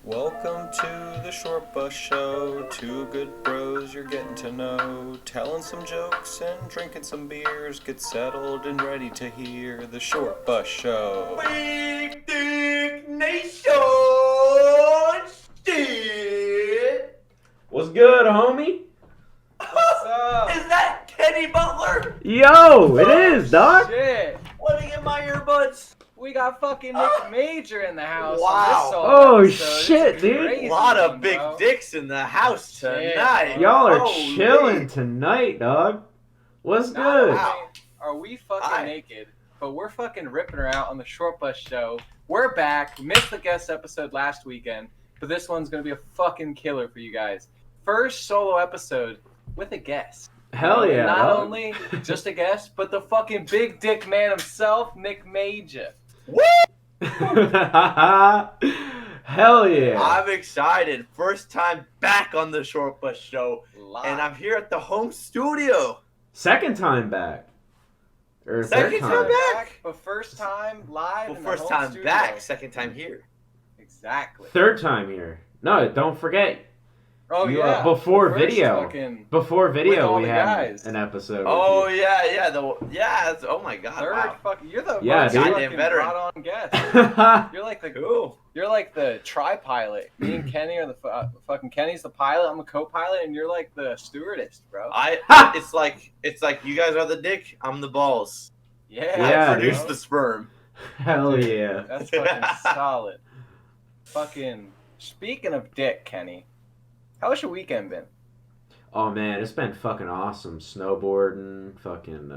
Welcome to the Short Bus Show. Two good bros you're getting to know. Telling some jokes and drinking some beers. Get settled and ready to hear the Short Bus Show. Big Dick Nation shit. What's good, homie? What's up? Is that Kenny Butler? Yo, it is, dog. Shit. Let me get my earbuds. We got fucking Nick Major in the house. Wow. Oh, shit, dude. A lot of big dicks in the house tonight. Y'all are Holy. chilling tonight, dog. What's good? Wow. Are we fucking Hi. naked? But we're fucking ripping her out on the Short Bus Show. We're back. Missed the guest episode last weekend, but this one's gonna be a fucking killer for you guys. First solo episode with a guest. Hell yeah. Not dog. only just a guest, but the fucking big dick man himself, Nick Major. Hell yeah. I'm excited. First time back on the Short Bus Show. Live. And I'm here at the home studio. Second time back. Or Second third time back? But first time live. Well, in the first home time studio. back, second time here. Exactly. Third time here. No, don't forget. Oh You, yeah. before The first video. fucking Before With video, all we the had guys. an episode. Oh, with yeah. Oh, my God. third Wow. fucking. You're the Yeah, most dude. fucking Goddamn veteran. brought on guest. you. You're like the Cool. You're like the tri-pilot. Me and Kenny are the fucking Kenny's the pilot. I'm the co-pilot, and you're like the stewardess, bro. It's like you guys are the dick, I'm the balls. Yeah. Yeah, I bro. produce the sperm. Hell yeah. That's fucking solid. Fucking. Speaking of dick, Kenny, how has your weekend been? Oh man, it's been fucking awesome. Snowboarding, fucking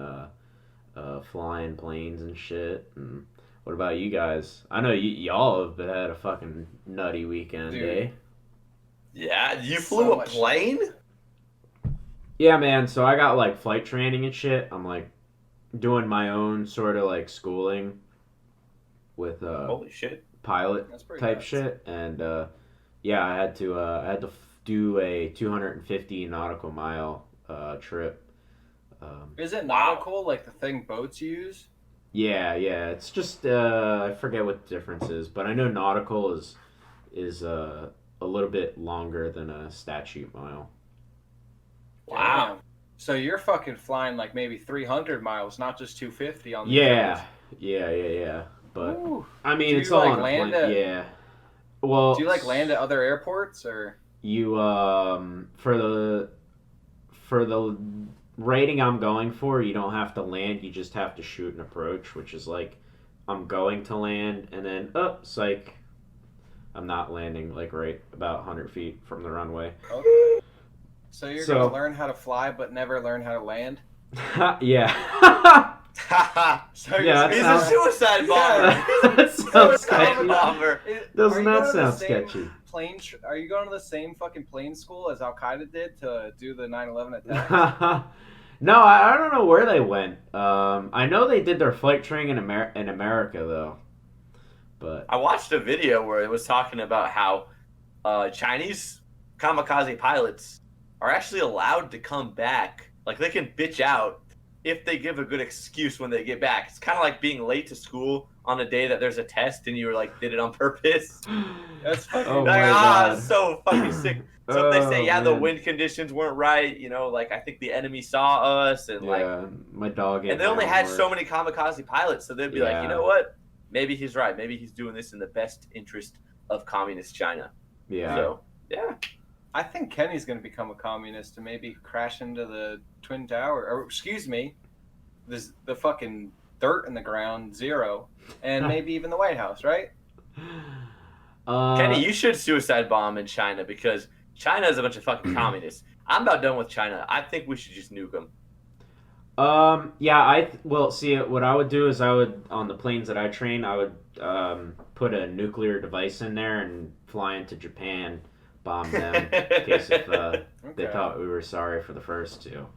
flying planes and shit. And what about you guys? I know y'all have had a fucking nutty weekend, Dude. eh? Yeah, you So flew a much- plane? Yeah, man. So I got like flight training and shit. I'm like doing my own sort of like schooling with Holy shit. pilot That's pretty type nuts. shit, and yeah, I had to do a 250 nautical mile trip. Is it nautical like the thing boats use? Yeah, it's just I forget what the difference is, but I know nautical is a little bit longer than a statute mile. Wow. Damn. So you're fucking flying like maybe 300 miles, not just 250 on the Yeah, cruise. yeah. But Ooh. I mean, Do it's you, all like, on a land plane. at- Yeah. Well, Do you like land at other airports or? You for the rating I'm going for, you don't have to land. You just have to shoot an approach, which is like I'm going to land, and then psych, I'm not landing like right about 100 feet from the runway. Okay. So you're So- gonna learn how to fly, but never learn how to land. Yeah. Haha. So you're Yeah, just He's gonna- a suicide bomber. That sounds Suicide sketchy. bomber. Doesn't Are you that going to the sound same sketchy? Are you going to the same fucking plane school as Al Qaeda did to do the 9/11 attack? No, I don't know where they went. I know they did their flight training in America though, but I watched a video where it was talking about how Chinese kamikaze pilots are actually allowed to come back. Like, they can bitch out if they give a good excuse when they get back. It's kind of like being late to school on a day that there's a test and you were like, did it on purpose. That's fucking. Oh Like, my God. it's so fucking sick. So if they say, Oh, yeah, the man. wind conditions weren't right, like, I think the enemy saw us, and like, Yeah, my dog. ate and they my only had homework. so many kamikaze pilots, so they'd be like, Yeah. you know what? Maybe he's right. Maybe he's doing this in the best interest of communist China. Yeah. So, yeah. I think Kenny's gonna become a communist and maybe crash into the Twin Tower, or excuse me, the fucking dirt in the ground, zero, and maybe even the White House, right? Kenny, you should suicide bomb in China because China is a bunch of fucking communists. I'm about done with China. I think we should just nuke them. Yeah, well, see, what I would do is on the planes that I train, I would put a nuclear device in there and fly into Japan, bomb them in case if they Okay. thought we were sorry for the first two.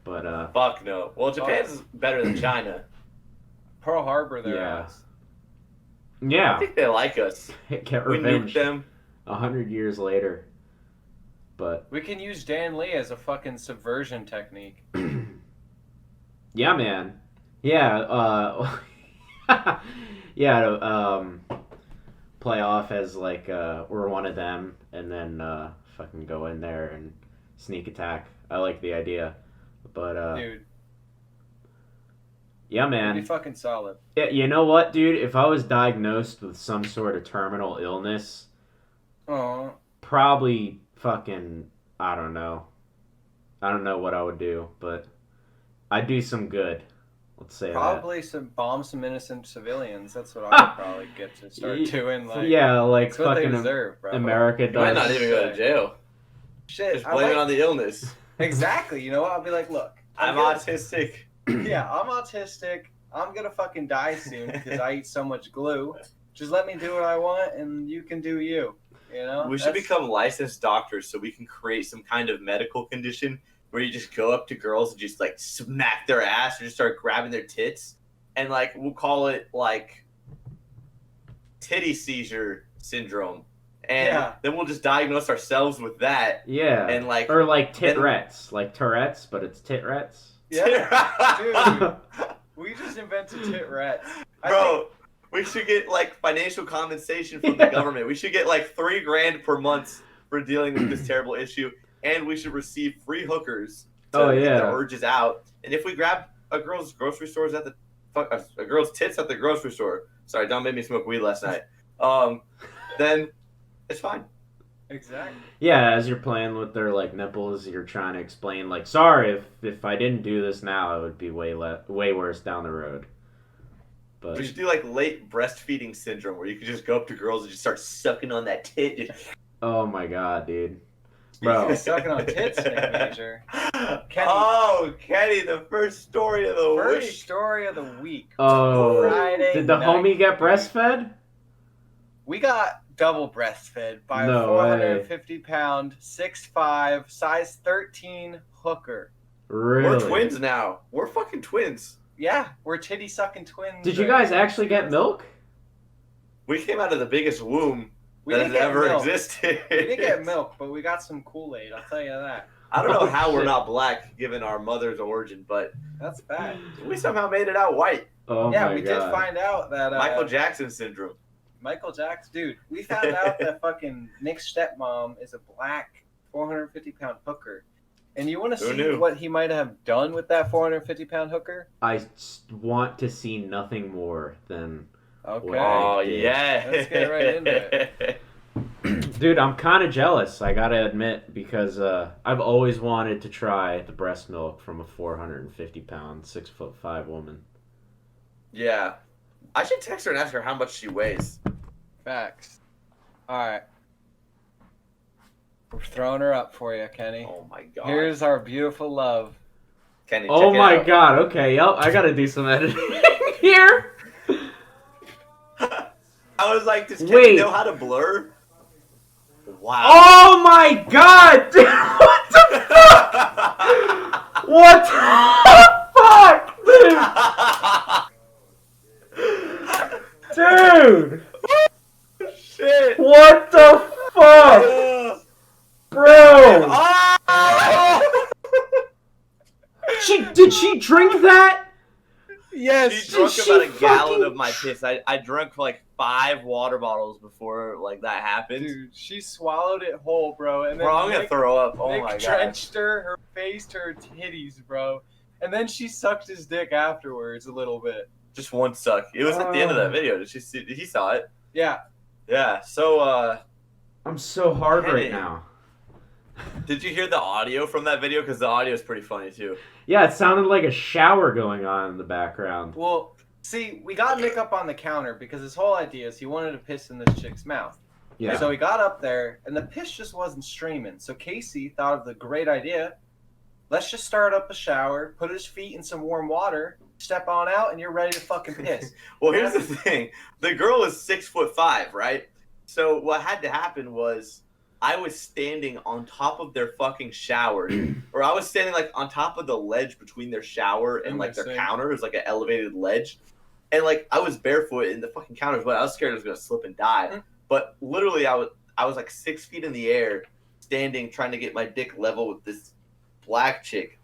But Fuck no. Well, Japan's better than China. Pearl Harbor, there. Yeah. I yeah, think they like us. get We nuked revenge them. 100 years later. But We can use Dan Lee as a fucking subversion technique. yeah, man. Yeah, yeah, play off as like we're one of them, and then fucking go in there and sneak attack. I like the idea, but Dude, yeah, it'd man. be fucking solid. Yeah, you know what, dude? If I was diagnosed with some sort of terminal illness, Oh, probably fucking I don't know. I don't know what I would do, but I'd do some good. Let's say probably bomb some innocent civilians. That's what I would probably get to start doing. that. Like, Yeah, like it's what they fucking deserve, bro. America You might not does. even go to jail. Shit, Just blame it on the illness. Exactly. You know what? I'll be like, look, I'm gonna- autistic. Yeah, I'm autistic. I'm gonna fucking die soon because I eat so much glue. Just let me do what I want, and you can do you. You know. We should become licensed doctors so we can create some kind of medical condition where you just go up to girls and just like smack their ass or just start grabbing their tits, and like we'll call it like titty seizure syndrome, and then we'll just diagnose ourselves with that. Yeah. And like Or like Tourette's, like Tourette's, but it's Tourette's. Yeah, dude. We just invented tit rats. Bro, we should get like financial compensation from the government. We should get like $3,000 per month for dealing with this terrible issue, and we should receive free hookers to get the urges out. And if we grab a girl's grocery stores at the a girl's tits at the grocery store, sorry, Don made me smoke weed last night. Then it's fine. Exactly. Yeah, as you're playing with their like nipples, you're trying to explain like, sorry, if I didn't do this now, it would be way worse down the road. But we should do like late breastfeeding syndrome, where you could just go up to girls and just start sucking on that tit. Oh my god, dude, bro, sucking on tits, Nick Major. Kenny. Oh, Kenny, the first story of the week. First story of the week. Oh, Friday did the night. homie get breastfed? We got double breastfed by a No way. 450-pound, 6'5", size 13 hooker. Really? We're twins now. We're fucking twins. Yeah, we're titty sucking twins. Did you guys actually get milk? We came out of the biggest womb We that didn't has get ever milk. existed. We didn't get milk, but we got some Kool-Aid. I'll tell you that. I don't know Oh, how we're shit. not black given our mother's origin, but That's bad. we somehow made it out white. Oh Yeah, my we god. did find out that Michael Jackson syndrome. Michael Jackson, dude. We found out that fucking Nick's stepmom is a black 450-pound hooker. And you want to Who see knew? what he might have done with that 450-pound hooker? I want to see nothing more than. Okay. Oh dude. yeah. Let's get right into it. Dude, I'm kind of jealous, I gotta admit, because I've always wanted to try the breast milk from a 450-pound, 6'5" woman. Yeah. I should text her and ask her how much she weighs. Facts. All right. We're throwing her up for you, Kenny. Oh my god. Here's our beautiful love. Kenny, Oh check it my out. god, okay, yep, I gotta do some editing here. I was like, does Kenny Wait. know how to blur? Wow. Oh my god, dude, what the fuck? What the fuck, dude? Dude, Shit. what the fuck, bro? Oh! Did she drink that? Yes. She drunk she about a gallon fucking- of my piss. I drank like 5 water bottles before like that happened. Dude, she swallowed it whole, bro. And then Bro, I'm gonna Nick, throw up. Oh Nick my god. drenched her face to her titties, bro. And then she sucked his dick afterwards a little bit. Just one suck. It was at the end of that video. Did she see? He saw it. Yeah. Yeah. So, I'm so hard Kenny. right now. did you hear the audio from that video? Because the audio is pretty funny too. Yeah, it sounded like a shower going on in the background. Well, see, we got Nick up on the counter because his whole idea is he wanted to piss in this chick's mouth. Yeah. So he got up there, and the piss just wasn't streaming. So Casey thought of the great idea. Let's just start up a shower, put his feet in some warm water, step on out, and you're ready to fucking piss. Well, here's the thing. The girl is 6'5", right? So what had to happen was I was standing on top of their fucking shower, or I was standing like on top of the ledge between their shower and like their Same. counter. It was like an elevated ledge, and like I was barefoot in the fucking counter, but I was scared I was gonna slip and die. Mm. But literally, I was like 6 feet in the air, standing trying to get my dick level with this black chick,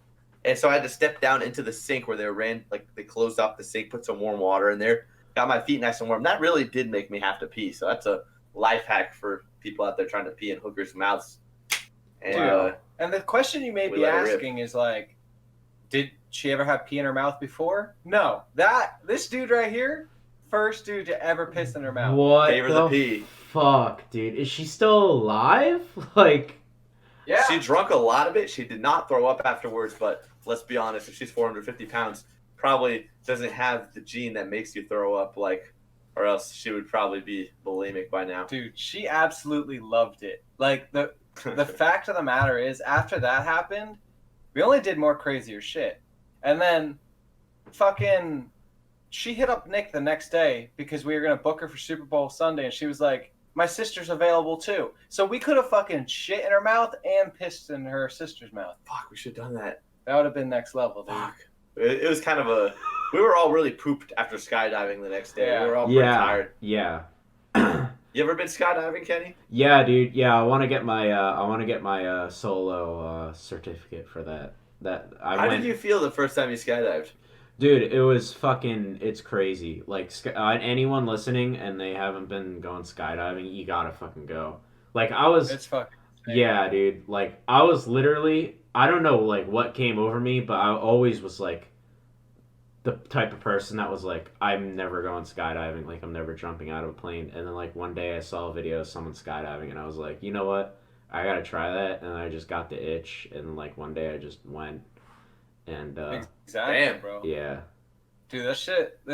and so I had to step down into the sink where they closed off the sink, put some warm water in there. got my feet nice and warm. That really did make me have to pee. So that's a life hack for people out there trying to pee in hookers' mouths. And, Dude, and the question you may we be let it rip. asking is like, did she ever have pee in her mouth before? No. This dude right here, first dude to ever piss in her mouth. What Gave her the the pee. fuck, dude? Is she still alive? Like, Yeah. She drunk a lot of it. She did not throw up afterwards, but let's be honest, if she's 450 pounds, probably doesn't have the gene that makes you throw up, like, or else she would probably be bulimic by now. Dude, she absolutely loved it. Like, the fact of the matter is, after that happened, we only did more crazier shit. And then, fucking, she hit up Nick the next day because we were going to book her for Super Bowl Sunday, and she was like, my sister's available too. So we could have fucking shit in her mouth and pissed in her sister's mouth. Fuck, we should have done that. That would have been next level, dude. Fuck. It was kind of a... We were all really pooped after skydiving the next day. We were all pretty tired. Yeah. You ever been skydiving, Kenny? Yeah, dude. Yeah, I want to get my solo certificate for that. How did you feel the first time you skydived? Dude, it was fucking. It's crazy. Like anyone listening and they haven't been going skydiving, you gotta fucking go. Like I was. It's fucking insane. Yeah, dude. Like I was literally. I don't know like what came over me, but I always was like the type of person that was like, I'm never going skydiving. Like I'm never jumping out of a plane. And then like one day I saw a video of someone skydiving, and I was like, you know what? I gotta try that. And I just got the itch, and like one day I just went. And Exactly, Damn. bro. yeah. Dude, this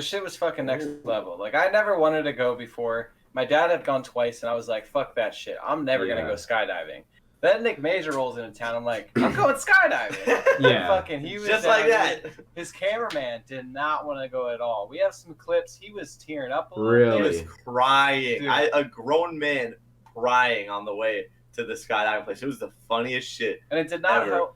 shit was fucking next level. Like, I never wanted to go before. My dad had gone twice, and I was like, fuck that shit. I'm never gonna go skydiving. Then Nick Major rolls into town. I'm like, I'm going skydiving. Yeah. Fucking, he was Just down, like that. His cameraman did not want to go at all. We have some clips. He was tearing up a little Really? He bit. was crying. Dude. A grown man crying on the way to the skydiving place. It was the funniest shit. And it did not Ever.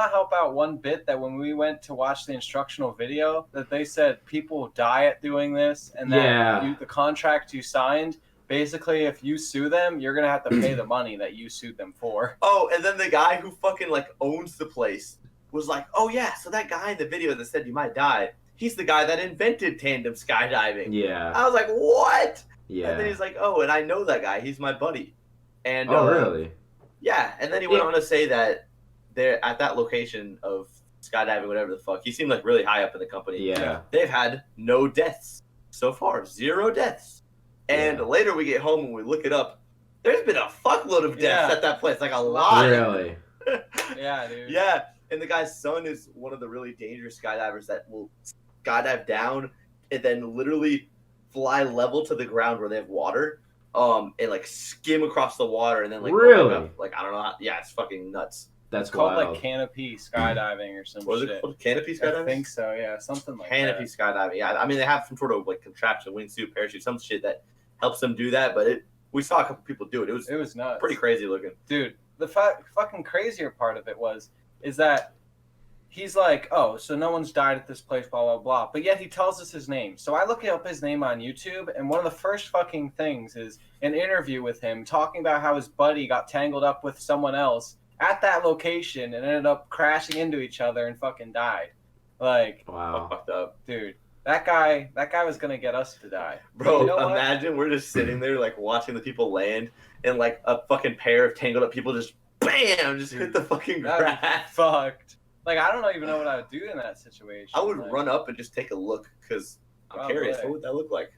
help out one bit that when we went to watch the instructional video, that they said people die at doing this, and that the contract you signed, basically, if you sue them, you're gonna have to pay the money that you sued them for. Oh, and then the guy who fucking like owns the place was like, oh yeah, so that guy in the video that said you might die, he's the guy that invented tandem skydiving. Yeah. I was like, what? Yeah. And then he's like, oh, and I know that guy. He's my buddy. And Oh, really? yeah, and then he went on to say that they're at that location of skydiving, whatever the fuck. He seemed like really high up in the company. Yeah. They've had no deaths so far, 0 deaths. And Yeah. later we get home and we look it up. There's been a fuckload of deaths Yeah. at that place, like a lot. Really? Yeah, dude. Yeah, and the guy's son is one of the really dangerous skydivers that will skydive down and then literally fly level to the ground where they have water. And like skim across the water and then like go Really? back up. Like I don't know how, yeah, it's fucking nuts. That's It's called wild. like canopy skydiving or some What is shit. it called? Canopy skydiving? I think so, yeah, something like Canopy that. skydiving. Yeah, I mean they have some sort of like contraption, wingsuit, parachute, some shit that helps them do that. But we saw a couple people do it. It was It was nuts. pretty crazy looking. Dude, the fucking crazier part of it is that he's like, oh, so no one's died at this place, blah, blah, blah. But yet he tells us his name. So I look up his name on YouTube, and one of the first fucking things is an interview with him talking about how his buddy got tangled up with someone else at that location and ended up crashing into each other and fucking died. Like, Wow. Fucked up. dude, that guy was going to get us to die. Bro, You know what? imagine we're just sitting there like watching the people land and like a fucking pair of tangled up people just bam just hit the fucking That'd be grass. fucked. Like, I don't even know what I would do in that situation. I would Like, run up and just take a look because I'm Probably. curious. What would that look like?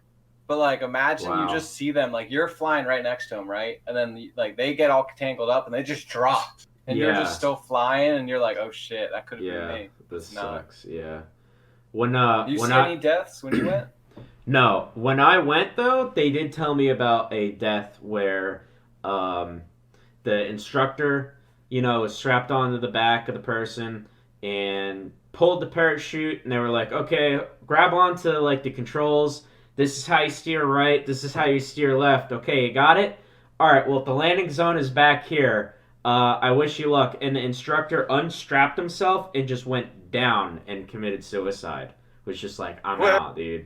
But like, imagine Wow. you just see them, like you're flying right next to them, right? And then like they get all tangled up and they just drop, and you're Yeah. just still flying, and you're like, oh shit, that could have Yeah. been me. This No. sucks. Yeah. When You when see any deaths when you went? No, when I went though, they did tell me about a death where the instructor, was strapped onto the back of the person and pulled the parachute, and they were like, "Okay, grab onto like the controls. This is how you steer right. This is how you steer left. Okay, you got it? All right. Well, the landing zone is back here. I wish you luck." And the instructor unstrapped himself and just went down and committed suicide. Was just like, I'm What? out, dude.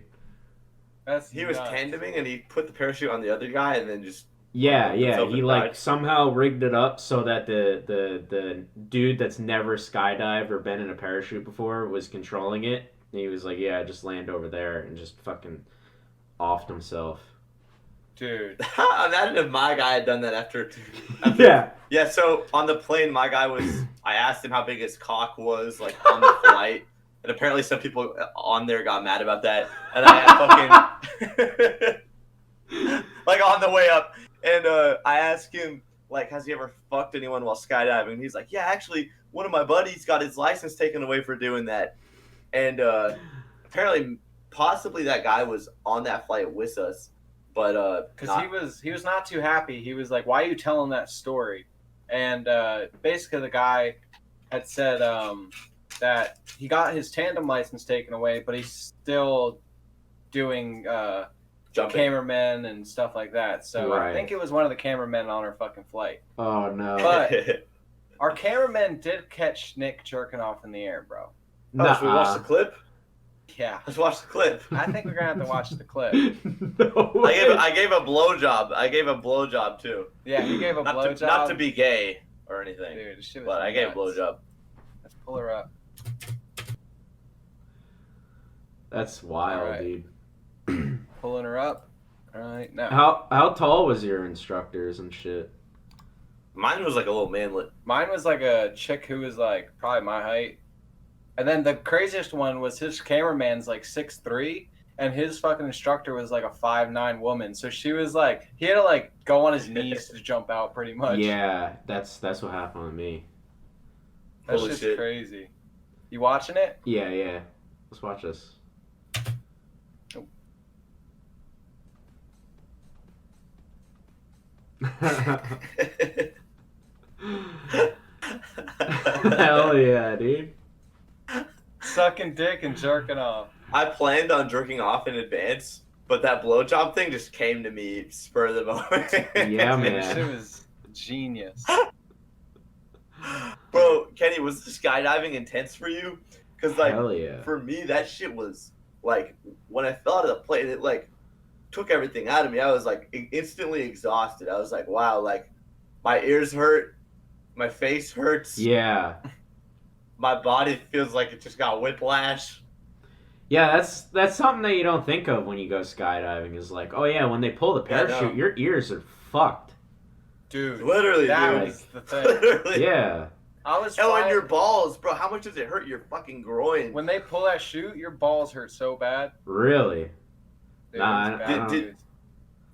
That's He was nuts. tandeming and he put the parachute on the other guy and then just Yeah, Himself yeah. and He like died. somehow rigged it up so that the dude that's never skydived or been in a parachute before was controlling it. And he was like, "Yeah, just land over there," and just fucking offed himself. Dude. Imagine if my guy had done that after Yeah. Yeah, so on the plane, my guy was. I asked him how big his cock was, like on the flight, and apparently some people on there got mad about that. And I fucking like on the way up, and I asked him like, has he ever fucked anyone while skydiving? And he's like, yeah, actually, one of my buddies got his license taken away for doing that, and apparently, possibly that guy was on that flight with us, but because he was not too happy. He was like, why are you telling that story? And basically the guy had said that he got his tandem license taken away, but he's still doing jumping. cameramen and stuff like that. So I Right. think it was one of the cameramen on our fucking flight. Oh no. But our cameraman did catch Nick jerking off in the air, bro. Oh, should we watch the clip? Yeah. Let's watch the clip. I think we're gonna have to watch the clip. No way. I gave a blowjob. I gave a blowjob too. Yeah, he gave a Not blowjob. to be gay or anything, Dude, this shit was but I gave a nuts. blowjob. Let's pull her up. That's wild, Alright. dude. Pulling her up. All right, now. How tall was your instructors and shit? Mine was like a little manlet. Mine was like a chick who was like probably my height. And then the craziest one was his cameraman's like 6'3", and his fucking instructor was like a 5'9" woman. So she was like, he had to like go on his knees to jump out pretty much. Yeah, that's what happened to me. That's Holy just shit. crazy. You watching it? Yeah. Let's watch this. Hell yeah, dude. Sucking dick and jerking off. I planned on jerking off in advance, but that blowjob thing just came to me spur of the moment. Yeah, Dude, man. shit was genius. Bro, Kenny, was the skydiving intense for you? Because like Hell yeah. for me, that shit was like when I fell out of the plane, it like took everything out of me. I was like instantly exhausted. I was like, wow, like my ears hurt, my face hurts, Yeah. my body feels like it just got whiplash. Yeah, that's something that you don't think of when you go skydiving is like, oh yeah, when they pull the Yeah, parachute, no. your ears are fucked. Dude, Literally, that dude. was the thing. Literally. Yeah. I was Oh, and flying- your balls, bro. How much does it hurt your fucking groin? when they pull that chute, your balls hurt so bad. Really? Dude, Nah, it was I bad, don't- dude.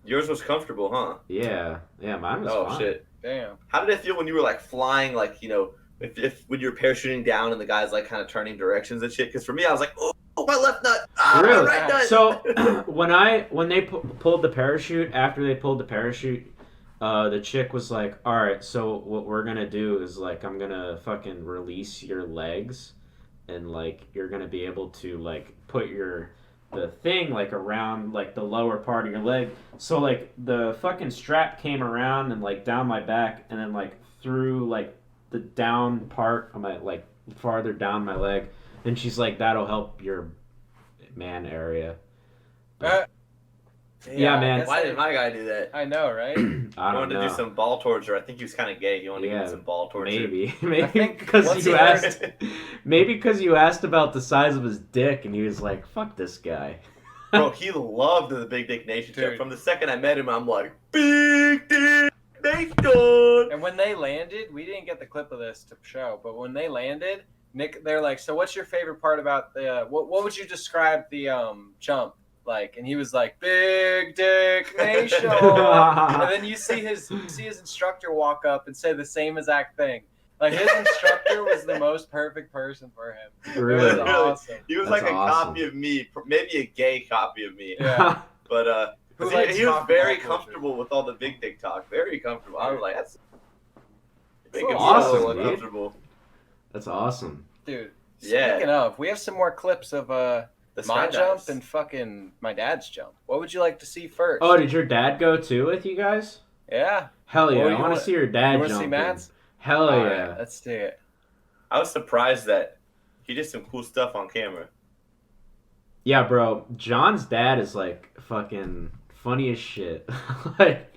Yours was comfortable, huh? Yeah. Yeah, mine was Oh fine. shit. Damn. How did it feel when you were like flying, like, you know, if when you were parachuting down and the guys like kind of turning directions and shit? Because for me, I was like, oh, my left nut, my Really? right nut. So when they pulled the parachute, after they pulled the parachute, the chick was like, all right, so what we're gonna do is like I'm gonna fucking release your legs, and like you're gonna be able to like put the thing like around like the lower part of your leg. So like the fucking strap came around and like down my back, and then like through like the down part of my like farther down my leg. And she's like, that'll help your man area. Yeah, man. Why didn't my guy do that? I know, right? I He don't wanted know. to do some ball torture. I think he was kind of gay. He wanted to Yeah, give him some ball torture. Maybe I think because once you he asked. Maybe because you asked about the size of his dick, and he was like, "Fuck this guy." Bro, he loved the Big Dick Nation. Dude. From the second I met him, I'm like, Big Dick Nation. And when they landed, we didn't get the clip of this to show, but when they landed, Nick, they're like, "So what's your favorite part about the? What would you describe the jump like?" And he was like, "Big Dick Nation." And then you see his instructor walk up and say the same exact thing. Like his instructor was the most perfect person for him. It Really? was Really? awesome. He was That's like a awesome. copy of me, maybe a gay copy of me. Yeah. But Who 'cause likes he was talking very about culture? comfortable with all the big dick talk. Very comfortable. I was like, that's making me awesome, so dude. uncomfortable. That's awesome. Dude. Yeah. Speaking of, we have some more clips of The my skydives. jump and fucking my dad's jump. What would you like to see first? Oh, did your dad go too with you guys? Yeah. Hell yeah! Well, I you want to wanna- see your dad You want to jump. see Matt's? Hell All yeah! right, let's see it. I was surprised that he did some cool stuff on camera. Yeah, bro. John's dad is like fucking funny as shit. Like,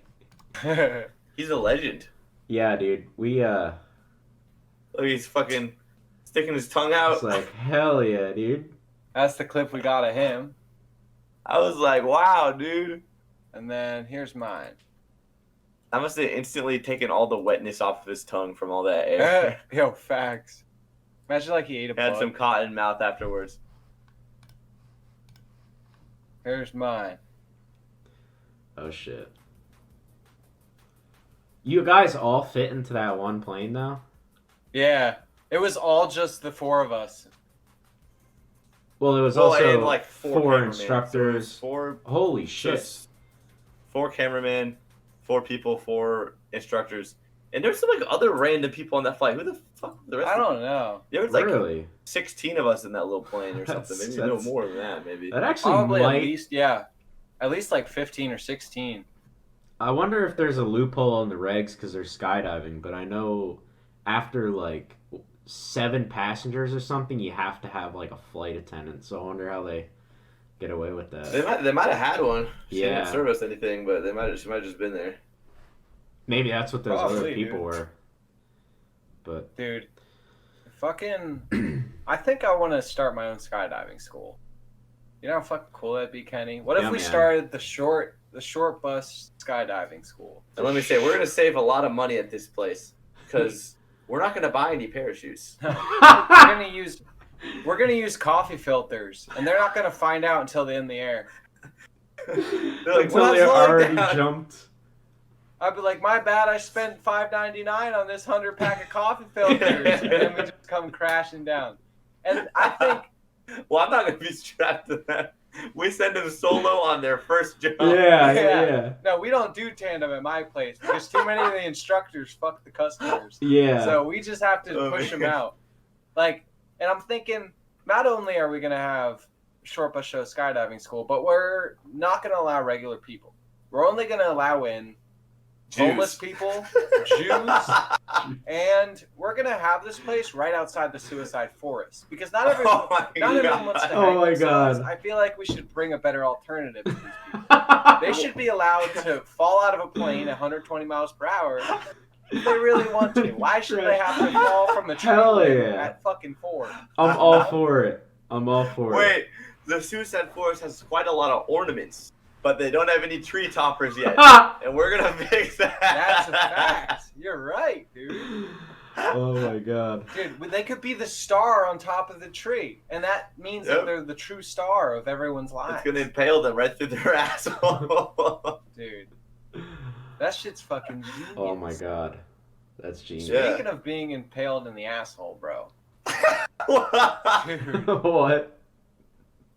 He's a legend. yeah, dude. We Look, he's fucking sticking his tongue out. it's like hell yeah, dude. That's the clip we got of him. I was like, wow, dude. And then here's mine. I must have instantly taken all the wetness off of his tongue from all that air. Yo, facts. Imagine like he ate a Had bug. some cotton mouth afterwards. Here's mine. Oh shit. You guys all fit into that one plane though? Yeah, it was all just the four of us. Well, there was Well, also and, like, four four cameramen, instructors. so four. Holy shit. Just 4 cameramen, 4 people, 4 instructors, and there's some like other random people on that flight. Who the fuck were the rest? I don't know. There was like Really? 16 of us in that little plane or something. That's- Maybe no that's- more than that. Maybe. That actually Probably might. at least like 15 or 16. I wonder if there's a loophole in the regs because they're skydiving, but I know after like 7 passengers or something, you have to have like a flight attendant. So I wonder how they get away with that. They might have had one. She Yeah. didn't serve us anything, but she might have just been there. Maybe that's what those other Probably, people dude. were. But Dude, fucking, I think I want to start my own skydiving school. You know how fucking cool that'd be, Kenny? What if Yeah, we man. started the short bus skydiving school? And let me say, we're gonna save a lot of money at this place because we're not gonna buy any parachutes. We're gonna use coffee filters, and they're not gonna find out until they're in the air. They're like, until "Well, they that's already down." jumped. I'd be like, my bad, I spent $5.99 on this 100-pack of coffee filters, and then we just come crashing down. And I think, Well, I'm not gonna be strapped to that. We send them solo on their first jump. Yeah. no, we don't do tandem at my place because too many of the instructors fuck the customers. Yeah. So we just have to Oh, push them man. out. Like, and I'm thinking, not only are we going to have Short Bus Show skydiving school, but we're not going to allow regular people. We're only going to allow in homeless people, Jews, and we're going to have this place right outside the suicide forest. Because not everyone, Oh my not everyone wants to God. hang Oh my themselves. God. I feel like we should bring a better alternative to these people. They should be allowed to fall out of a plane at 120 miles per hour if they really want to. Why should they have to fall from a tree Hell limb yeah. at fucking 4? I'm all for it. I'm all for it. Wait, the suicide forest has quite a lot of ornaments, but they don't have any tree toppers yet. And we're gonna fix that. That's a fact. You're right, dude. Oh my god. Dude, they could be the star on top of the tree, and that means that Yep. they're the true star of everyone's lives. It's gonna impale them right through their asshole. Dude, that shit's fucking genius. Oh my god. That's genius. Yeah. Speaking of being impaled in the asshole, bro. Dude, What?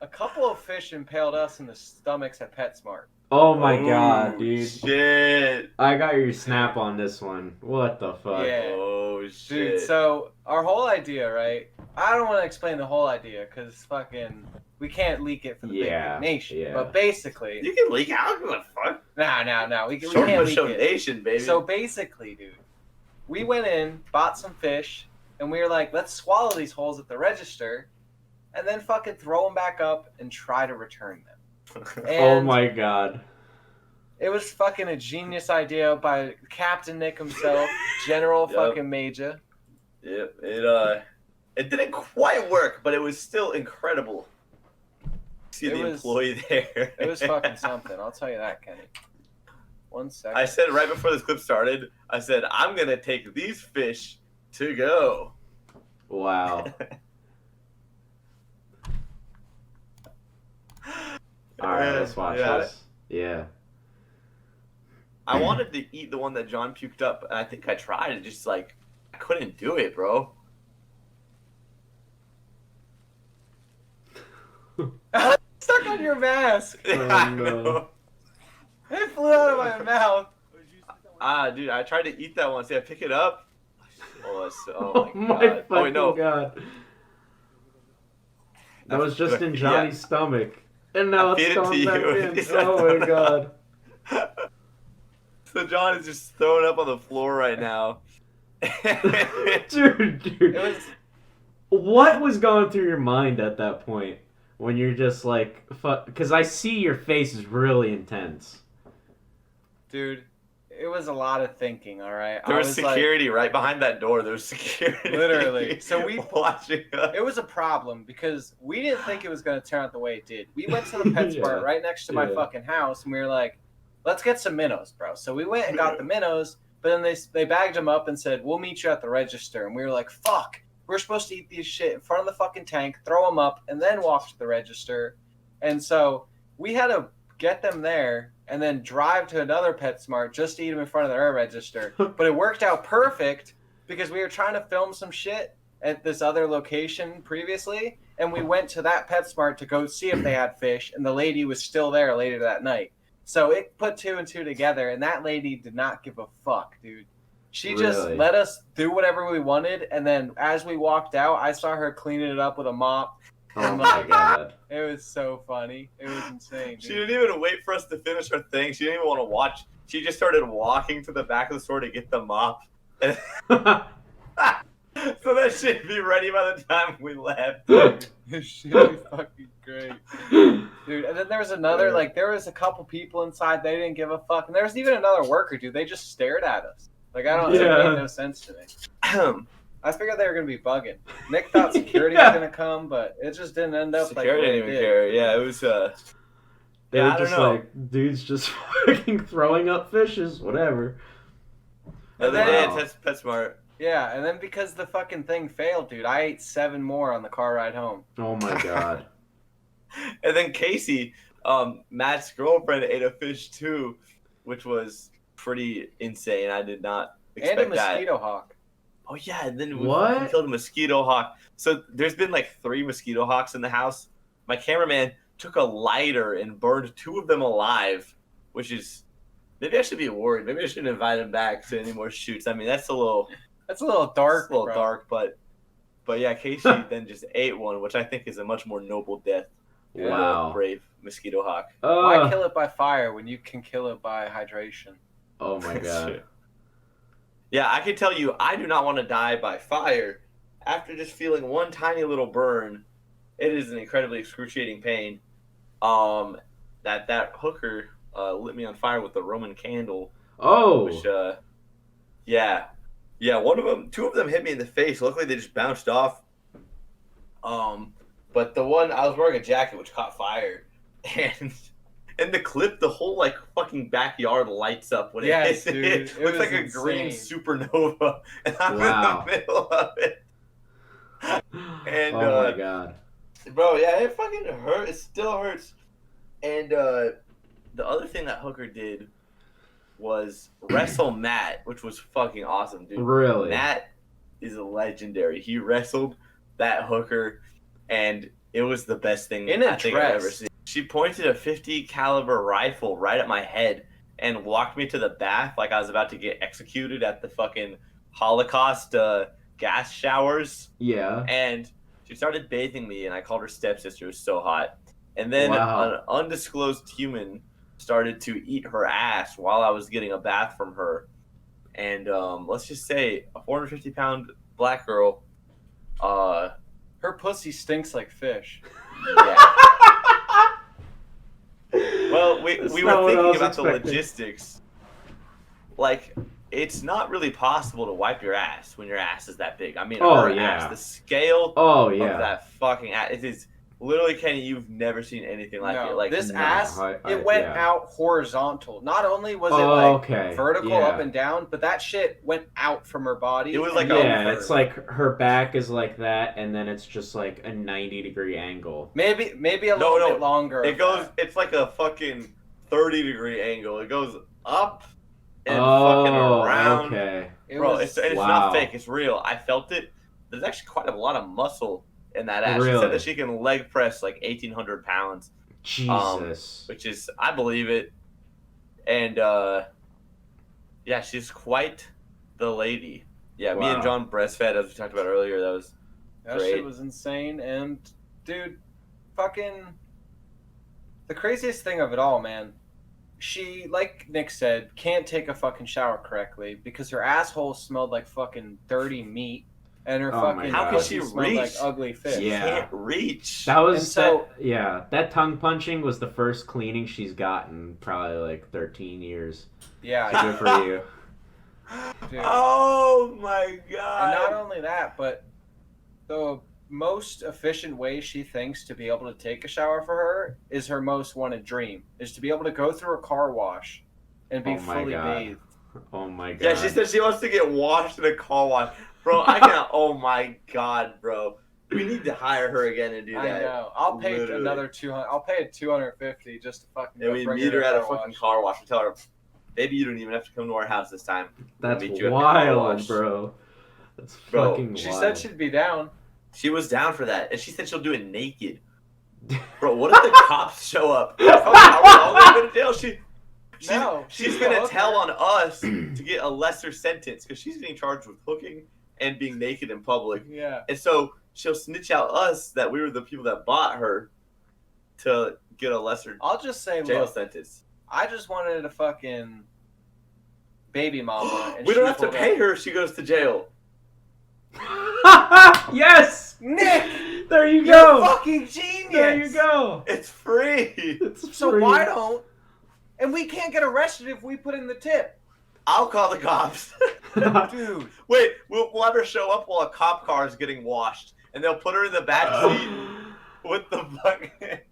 a couple of fish impaled us in the stomachs at PetSmart. Oh my god, Oh, dude. Shit. I got your snap on this one. What the fuck? Yeah. Oh shit. Dude, so our whole idea, right? I don't want to explain the whole idea because fucking we can't leak it for the Yeah, big nation. yeah. But basically, You can leak out. Give a fuck. no, we Short can't Bus leak Show it. Nation, baby. So basically, dude, we went in, bought some fish, and we were like, let's swallow these holes at the register, and then fucking throw them back up and try to return them. Oh And my god. it was fucking a genius idea by Captain Nick himself, General Yep. fucking Major. Yep. It didn't quite work, but it was still incredible. See It the was- employee there. It was fucking something. I'll tell you that, Kenny. 1 second. I said right before this clip started, I said, I'm going to take these fish to go. Wow. Alright, let's watch Yeah. this. Yeah. I wanted to eat the one that John puked up, and I think I tried and just, like, I couldn't do it, bro. Stuck on your mask. Oh, I no. know. It flew out of my mouth. Dude, I tried to eat that one. See, I pick it up. Oh, Oh my my god. fucking Oh, wait, no. god. That was just in Yeah. Johnny's stomach. And now I it's feed it going to back you. in. Oh my god. So John is just throwing up on the floor right now. Dude. It was What was going through your mind at that point? When you're just like, fuck. Because I see your face is really intense. dude, It was a lot of thinking, all right? There was security right behind that door. There was security. Literally. So we watching us. It was a problem because we didn't think it was going to turn out the way it did. We went to the PetSmart right next to my fucking house, and we were like, let's get some minnows, bro. So we went and got the minnows, but then they bagged them up and said, we'll meet you at the register. And we were like, fuck, we're supposed to eat these shit in front of the fucking tank, throw them up, and then walk to the register. And so we had to get them there and then drive to another PetSmart just to eat them in front of their register. But it worked out perfect because we were trying to film some shit at this other location previously, and we went to that PetSmart to go see if they had fish, and the lady was still there later that night. So it put 2 and 2 together, and that lady did not give a fuck, dude. She just let us do whatever we wanted, and then as we walked out, I saw her cleaning it up with a mop. Oh my god. It was so funny. It was insane, dude. She didn't even wait for us to finish her thing. She didn't even want to watch. She just started walking to the back of the store to get the mop. So that should be ready by the time we left. It should be fucking great. Dude, and then there was another, like, there was a couple people inside, they didn't give a fuck. And there was even another worker, dude. They just stared at us. Like, I don't know, it made no sense to me. I figured they were going to be bugging. Nick thought security was going to come, but it just didn't end up security like didn't even care. Yeah, it was, They yeah, were I just don't know. like, dudes just fucking throwing up fishes, whatever. And then- then PetSmart. Yeah, and then because the fucking thing failed, dude, I ate 7 more on the car ride home. Oh my god. And then Casey, Matt's girlfriend, ate a fish too, which was pretty insane. I did not expect And a that. mosquito hawk. Oh yeah, and then we What? killed a mosquito hawk. So there's been like 3 mosquito hawks in the house. My cameraman took a lighter and burned 2 of them alive, which is maybe I should be worried. Maybe I shouldn't invite him back to any more shoots. I mean, that's a little dark, it's a little bro. dark, but yeah, Casey then just ate one, which I think is a much more noble death. for Wow. a brave mosquito hawk. Why kill it by fire when you can kill it by hydration? Oh my god. Yeah, I can tell you, I do not want to die by fire. After just feeling one tiny little burn, it is an incredibly excruciating pain. That hooker lit me on fire with a Roman candle. Oh. Which, yeah, 2 of them hit me in the face. Luckily, they just bounced off. But the one, I was wearing a jacket which caught fire, and in the clip, the whole like fucking backyard lights up when it hits dude, it. Looks like a green supernova, and I'm in the middle of it. And oh my god. bro, yeah, it fucking hurt. It still hurts. And the other thing that hooker did was wrestle Matt, which was fucking awesome, dude. Really? Matt is a legendary. He wrestled that hooker, and it was the best thing I think I've ever seen. She pointed a .50 caliber rifle right at my head and walked me to the bath like I was about to get executed at the fucking Holocaust gas showers. Yeah. And she started bathing me, and I called her stepsister. It was so hot. And then Wow. an undisclosed human started to eat her ass while I was getting a bath from her. And let's just say a 450-pound black girl. Her pussy stinks like fish. Yeah. Well, we That's were not what I thinking was about the expecting. logistics. Like, it's not really possible to wipe your ass when your ass is that big. I mean, Oh, her yeah. ass, the scale Oh of yeah. that fucking ass, it is literally, Kenny, you've never seen anything like No, it. Like this no, ass, I- it went yeah. out horizontal. Not only was it Oh, like okay. vertical Yeah. up and down, but that shit went out from her body. It was and like over. Yeah, it's like her back is like that, and then it's just like a 90-degree angle. maybe a little bit longer. It of goes. that. It's like a fucking 30-degree angle. It goes up and Oh, fucking around. okay. It Bro, was, it's Wow. not fake. It's real. I felt it. There's actually quite a lot of muscle in that ass. She Really? said that she can leg press like 1,800 pounds, Jesus. which is, I believe it. And yeah, she's quite the lady. Yeah, me and Wow. John breastfed, as we talked about earlier. That was that great. shit was insane. And dude, fucking the craziest thing of it all, man. She, like Nick said, can't take a fucking shower correctly because her asshole smelled like fucking dirty meat. and her Oh my fucking God. pussy How can she smelled like reach? ugly fish. She Yeah. can't reach. That was And so- that tongue punching was the first cleaning she's gotten probably like 13 years. Yeah, So good for you. Dude. Oh my And god. not only that, but the most efficient way she thinks to be able to take a shower for her is her most wanted dream, is to be able to go through a car wash and be Oh my fully God. bathed. Oh my God. Yeah, she said she wants to get washed in a car wash. Bro, I can't. Oh my god, bro. We need to hire her again and do I that. know. I'll pay Literally. another 200. I'll pay $250 just to fucking. And go we bring meet her to at a car fucking wash. car wash and tell her, baby, you don't even have to come to our house this time. We'll That's meet you at the car wild, wash." bro. That's Bro, fucking She wild. said she'd be down. She was down for that, and she said she'll do it naked. Bro, what if the cops show up? Fuck, are we all gonna go to jail? She's she's gonna a tell hooker. on us to get a lesser sentence because she's being charged with hooking and being naked in public. Yeah. And so she'll snitch out us that we were the people that bought her to get a lesser I'll just say, jail look, sentence. I just wanted a fucking baby mama. And We she don't have to pulled pay up. her if she goes to jail. Yes! Nick! There you You're go! fucking genius! There you go! It's free. It's So free. why don't? And we can't get arrested if we put in the tip. I'll call the cops. Dude. Wait, we'll have her show up while a cop car is getting washed, and they'll put her in the back seat with the bucket.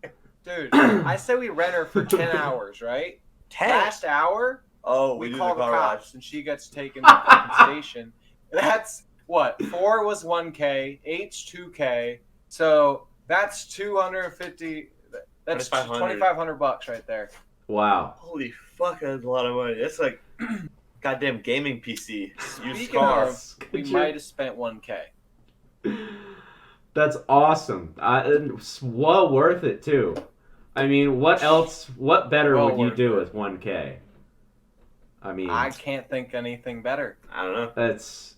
Dude, I say we rent her for 10 hours, right? 10. Last hour, Oh, we do call the car cops, wash. and she gets taken to the fucking station. That's what? 4 was 1K, 8's 2K. So that's 250. That's 2,500. $2,500 right there. Wow. Holy fuck, that's a lot of money. That's like goddamn gaming PC. Used Speaking car. of, we Could you- might have spent 1K. That's awesome. It's well worth it too. I mean, what else? What better Well would you worth do it. with 1K? I mean, I can't think anything better. I don't know. that's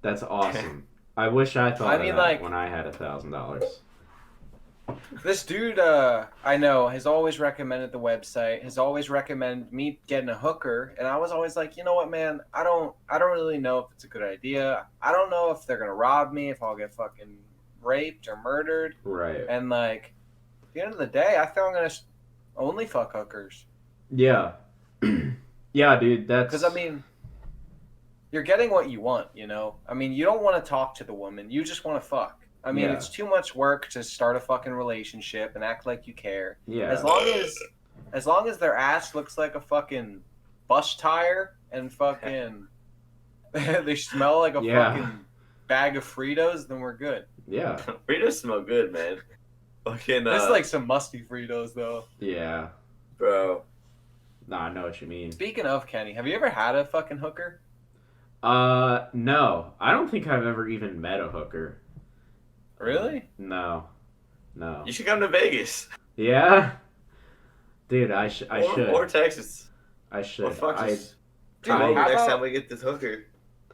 that's awesome. I wish I thought I of mean, that like- when I had $1,000. This dude, I know, has always recommended the website, has always recommended me getting a hooker, and I was always like, you know what, man, I don't really know if it's a good idea. I don't know if they're gonna rob me, if I'll get fucking raped or murdered, Right. and like, at the end of the day, I think I'm gonna only fuck hookers, Yeah. Yeah, dude. That's because I mean, you're getting what you want, you know. I mean, you don't want to talk to the woman, you just want to fuck. I mean, Yeah. it's too much work to start a fucking relationship and act like you care. yeah. As long as their ass looks like a fucking bus tire and fucking they smell like a Yeah. fucking bag of Fritos, then we're good. Yeah. Fritos smell good, man. Fucking This is like some musty Fritos though. Yeah. bro. Nah, I know what you mean. Speaking of Kenny, have you ever had a fucking hooker? No. I don't think I've ever even met a hooker. Really? No. No. You should come to Vegas. Yeah? Dude, I should. Or Texas. I should. Or fuck I just Dude, come over how next about- time we get this hooker.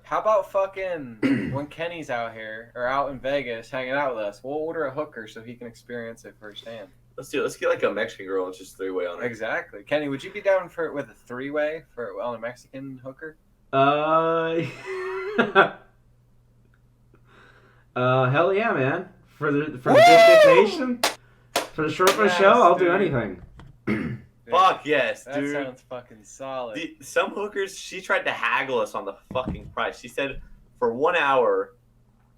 How about fucking when Kenny's out here or out in Vegas hanging out with us, we'll order a hooker so he can experience it firsthand. Let's do it. Let's get like a Mexican girl and just 3-way on her. Exactly. Kenny, would you be down for with a 3-way for on a Mexican hooker? hell yeah, man. For the District Nation, for the short Yes, show, I'll do dude. anything. Fuck yes, That dude. sounds fucking solid. Some hookers, she tried to haggle us on the fucking price. She said for 1 hour,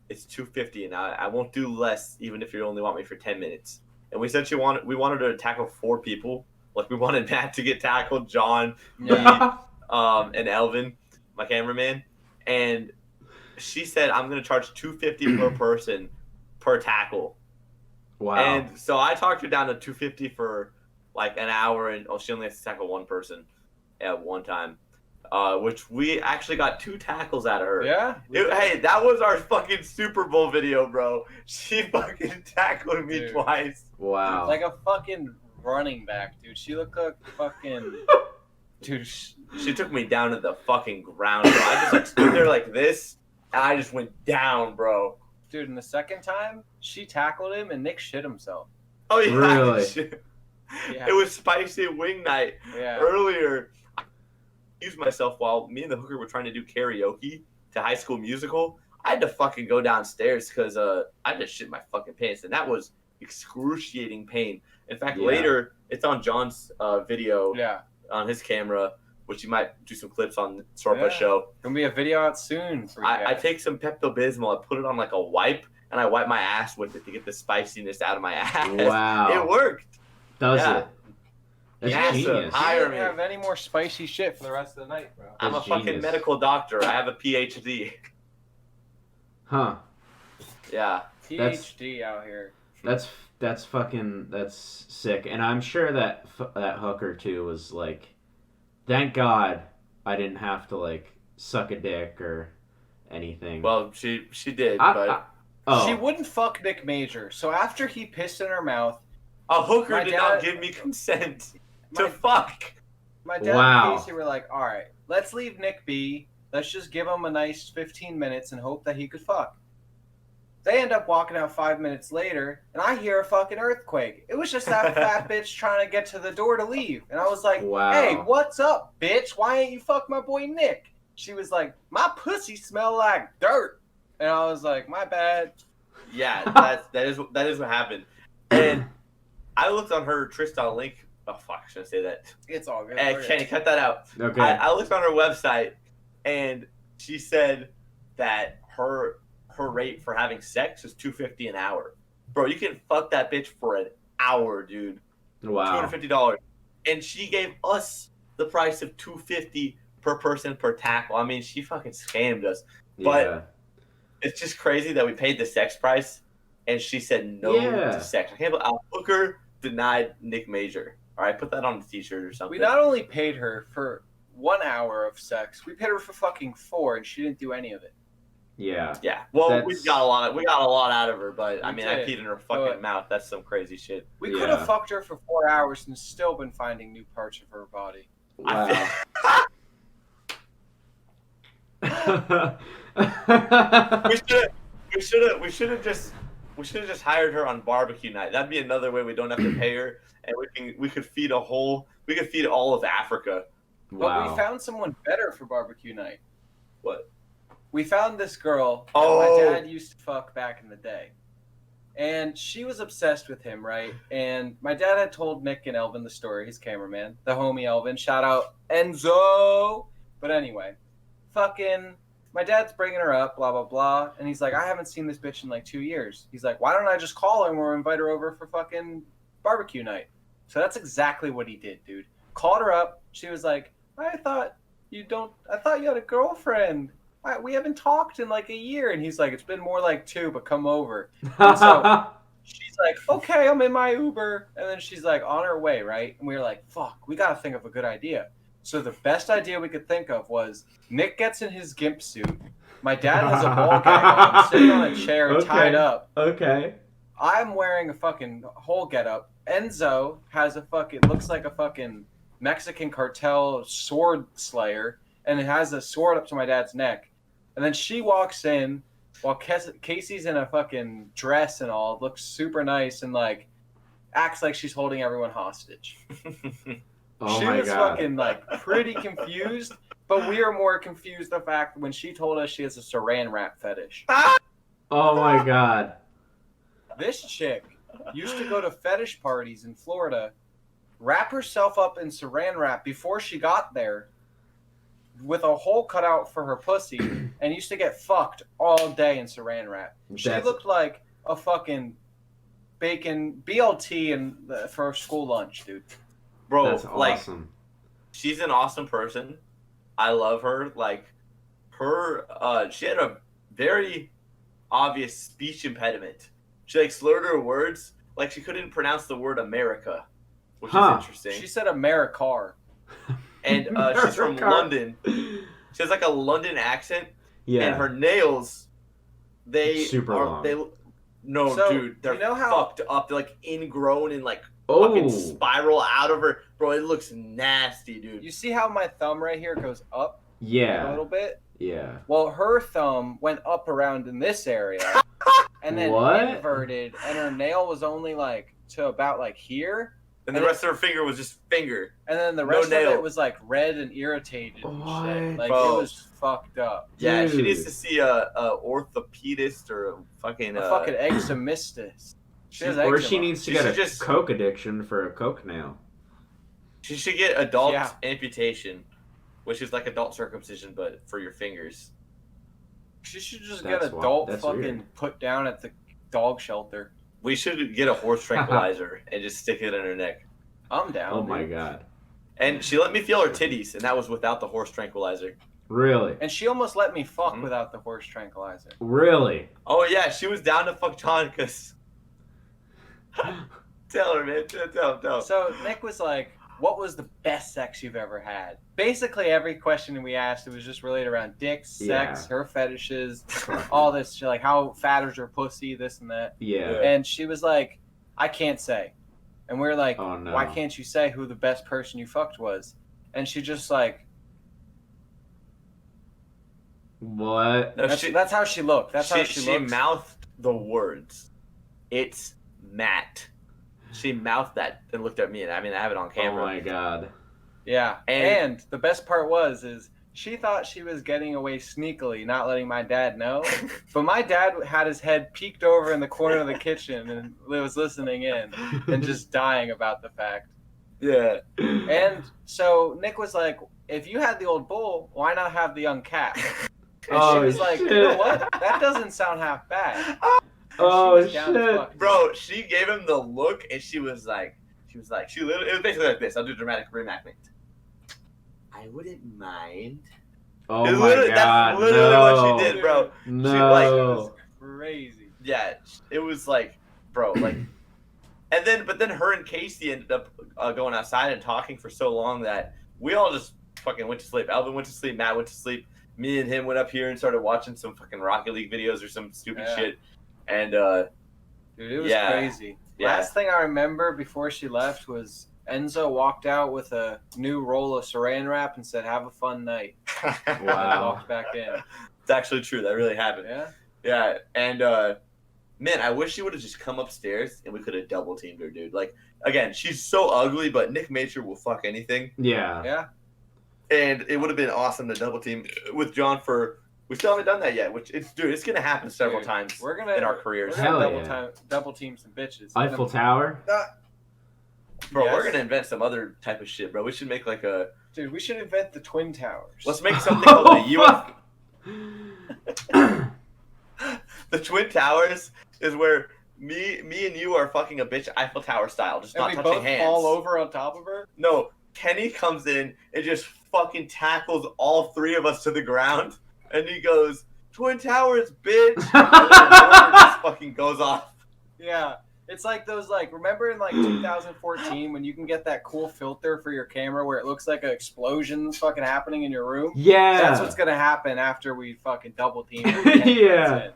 it's $250, and I won't do less, even if you only want me for 10 minutes. And we said we wanted her to tackle 4 people. Like we wanted Matt to get tackled, John, Yeah. and Elvin, my cameraman. And she said I'm gonna charge $250 per person per tackle. Wow. And so I talked her down to $250 for like an hour, and she only has to tackle 1 person at one time, which we actually got 2 tackles out of her. Yeah. Hey, that was our fucking Super Bowl video, bro. She fucking tackled me Dude. twice. Wow. Like a fucking running back, dude. She looked like fucking. Dude. She took me down to the fucking ground, bro. I just like stood there like this, and I just went down, bro. Dude, and the second time, she tackled him and Nick shit himself. Oh yeah, Really? Yeah. It was spicy wing night Yeah. earlier. I used myself while me and the hooker were trying to do karaoke to High School Musical. I had to fucking go downstairs because I had to shit my fucking pants, and that was excruciating pain. In fact, Yeah. later it's on John's video Yeah. on his camera, which you might do some clips on the Sorpa Yeah. show. Gonna be a video out soon for you I guys. take some Pepto-Bismol, I put it on like a wipe, and I wipe my ass with it to get the spiciness out of my ass. Wow. It worked. Does Yeah. it? That's Yeah, genius. so You hire didn't me. have any more spicy shit for the rest of the night, bro. I'm a That's fucking genius. medical doctor. I have a PhD. Huh. Yeah. PhD out here. That's sick. And I'm sure that that hooker too was like, thank God I didn't have to like suck a dick or anything. Well, she did, but oh. She wouldn't fuck Nick Major, so after he pissed in her mouth, a hooker My did dad- not give me consent to my, fuck. my dad Wow. and Casey were like, all right, let's leave Nick be. Let's just give him a nice 15 minutes and hope that he could fuck. They end up walking out 5 minutes later, and I hear a fucking earthquake. It was just that fat bitch trying to get to the door to leave. And I was like, Wow. hey, what's up, bitch? Why ain't you fuck my boy Nick? She was like, my pussy smell like dirt. And I was like, my bad. Yeah, that is what happened. And I looked on her Tristan link. Oh fuck, I shouldn't say that. It's all good. Hey, Kenny, cut that out. Okay. I looked on her website, and she said that her rate for having sex is $250 an hour. Bro, you can fuck that bitch for an hour, dude. Wow. $250. And she gave us the price of $250 per person per tackle. I mean, she fucking scammed us. But Yeah. it's just crazy that we paid the sex price, and she said no Yeah. to sex. I can't believe Hooker denied Nick Major. All right, put that on the t-shirt or something. We not only paid her for 1 hour of sex, we paid her for fucking 4, and she didn't do any of it. Yeah. Yeah, well, we That's- got a lot out of her, but I We mean, I did. peed in her fucking But- mouth. That's some crazy shit. We could Yeah. have fucked her for 4 hours and still been finding new parts of her body. Wow. We should have just hired her on barbecue night. That'd be another way we don't have to pay her, and we could feed all of Africa. But Wow. we found someone better for barbecue night. What? We found this girl that Oh. my dad used to fuck back in the day. And she was obsessed with him, right? And my dad had told Nick and Elvin the story, his cameraman, the homie Elvin. Shout out Enzo! But anyway, fucking, my dad's bringing her up, blah, blah, blah. And he's like, I haven't seen this bitch in like 2 years. He's like, why don't I just call her and we'll invite her over for fucking barbecue night? So that's exactly what he did, dude. Called her up. She was like, I thought you had a girlfriend. We haven't talked in like a year. And he's like, it's been more like 2, but come over. And so she's like, okay, I'm in my Uber. And then she's like on her way, right? And we were like, fuck, we got to think of a good idea. So the best idea we could think of was Nick gets in his gimp suit. My dad has a ball gag on, sitting on a chair Okay. tied up. Okay. I'm wearing a fucking whole getup. Enzo has looks like a fucking Mexican cartel sword slayer, and it has a sword up to my dad's neck. And then she walks in while Casey's in a fucking dress and all, looks super nice and like acts like she's holding everyone hostage. Oh She my was god. fucking like pretty confused, but we are more confused the fact when she told us she has a saran wrap fetish. Oh my god. This chick used to go to fetish parties in Florida, wrap herself up in saran wrap before she got there with a hole cut out for her pussy and used to get fucked all day in saran wrap. She That's- looked like a fucking bacon BLT for school lunch, dude. Bro, That's like, awesome. she's an awesome person. I love her. Like, she had a very obvious speech impediment. She like slurred her words, like she couldn't pronounce the word America, which Huh. is interesting. She said Americar. And she's from America. London. She has like a London accent, Yeah. and her nails, they Super are long. no, So, dude, they're you know how- fucked up. They're like ingrown and like Oh. fucking spiral out of her, bro. It looks nasty, dude. You see how my thumb right here goes up a Yeah. little bit? Yeah. Well, her thumb went up around in this area and then What? inverted, and her nail was only like to about like here. And the rest of her finger was just finger. And then the No rest of nail. it was like red and irritated and shit. What? Like Bro. it was fucked up. Yeah, she Dude. needs to see a orthopedist or a fucking. A fucking eczemistus. She has Or eczema. she needs to She get a should just- coke addiction for a coke nail. She should get adult Yeah. amputation, which is like adult circumcision, but for your fingers. She should just That's get why- adult that's fucking weird. put down at the dog shelter. We should get a horse tranquilizer and just stick it in her neck. I'm down. Oh my dude. god. And she let me feel her titties, and that was without the horse tranquilizer. Really? And she almost let me fuck Mhm. without the horse tranquilizer. Really? Oh yeah, she was down to fuck John because. Tell her, man. Tell. So Nick was like, "What was the best sex you've ever had?" Basically, every question we asked, it was just related around dicks, sex, Yeah. her fetishes, all this shit, like how fat is her pussy, this and that. Yeah. And she was like, "I can't say." And we are like, Oh, no. "Why can't you say who the best person you fucked was?" And she just like, What? No, that's how she looked. That's how she looked. mouthed the words. It's Matt. She mouthed that and looked at me, and I mean, I have it on Oh camera. my god. Yeah. And- And the best part is she thought she was getting away sneakily, not letting my dad know. But my dad had his head peeked over in the corner of the kitchen and was listening in and just dying about the fact. Yeah. And so Nick was like, "If you had the old bull, why not have the young calf?" And Oh, she was like, shit. "You know what? That doesn't sound half bad." Oh She was down to shit. fuck. Bro, she gave him the look, and she was like, she literally, it was basically like this. I'll do a dramatic reenactment. I wouldn't mind. Oh It's my literally- god. That's literally no. what she did, bro. No. like- It was crazy. Yeah, it was like, bro, like, but then her and Casey ended up going outside and talking for so long that we all just fucking went to sleep. Alvin went to sleep, Matt went to sleep. Me and him went up here and started watching some fucking Rocket League videos or some stupid Yeah. shit. And Dude, it was Yeah. crazy. Yeah. Last thing I remember before she left was Enzo walked out with a new roll of saran wrap and said, "Have a fun night." And Wow. walked back in. it's actually true. That really happened. Yeah. Yeah, and man, I wish she would have just come upstairs and we could have double teamed her, dude. Like, again, she's so ugly, but Nick Mature will fuck anything, Yeah. Yeah. and it would have been awesome to double team with John for. We still haven't done that yet, which it's gonna happen several Dude, times We're gonna in our careers. We're gonna Hell double team some bitches. Eiffel Tower. Bro, Yes. we're gonna invent some other type of shit, bro. We should make like a. Dude, we should invent the Twin Towers. Let's make something called Oh, the UFO. fuck. The Twin Towers is where me and you are fucking a bitch Eiffel Tower style, just and not we touching both hands. fall over on top of her. No, Kenny comes in and just fucking tackles all three of us to the ground, and he goes, "Twin Towers, bitch!" And then the motor just fucking goes off. Yeah. It's like those, like, remember in like 2014 when you can get that cool filter for your camera where it looks like an explosion's fucking happening in your room? Yeah. That's what's gonna happen after we fucking double team. Yeah.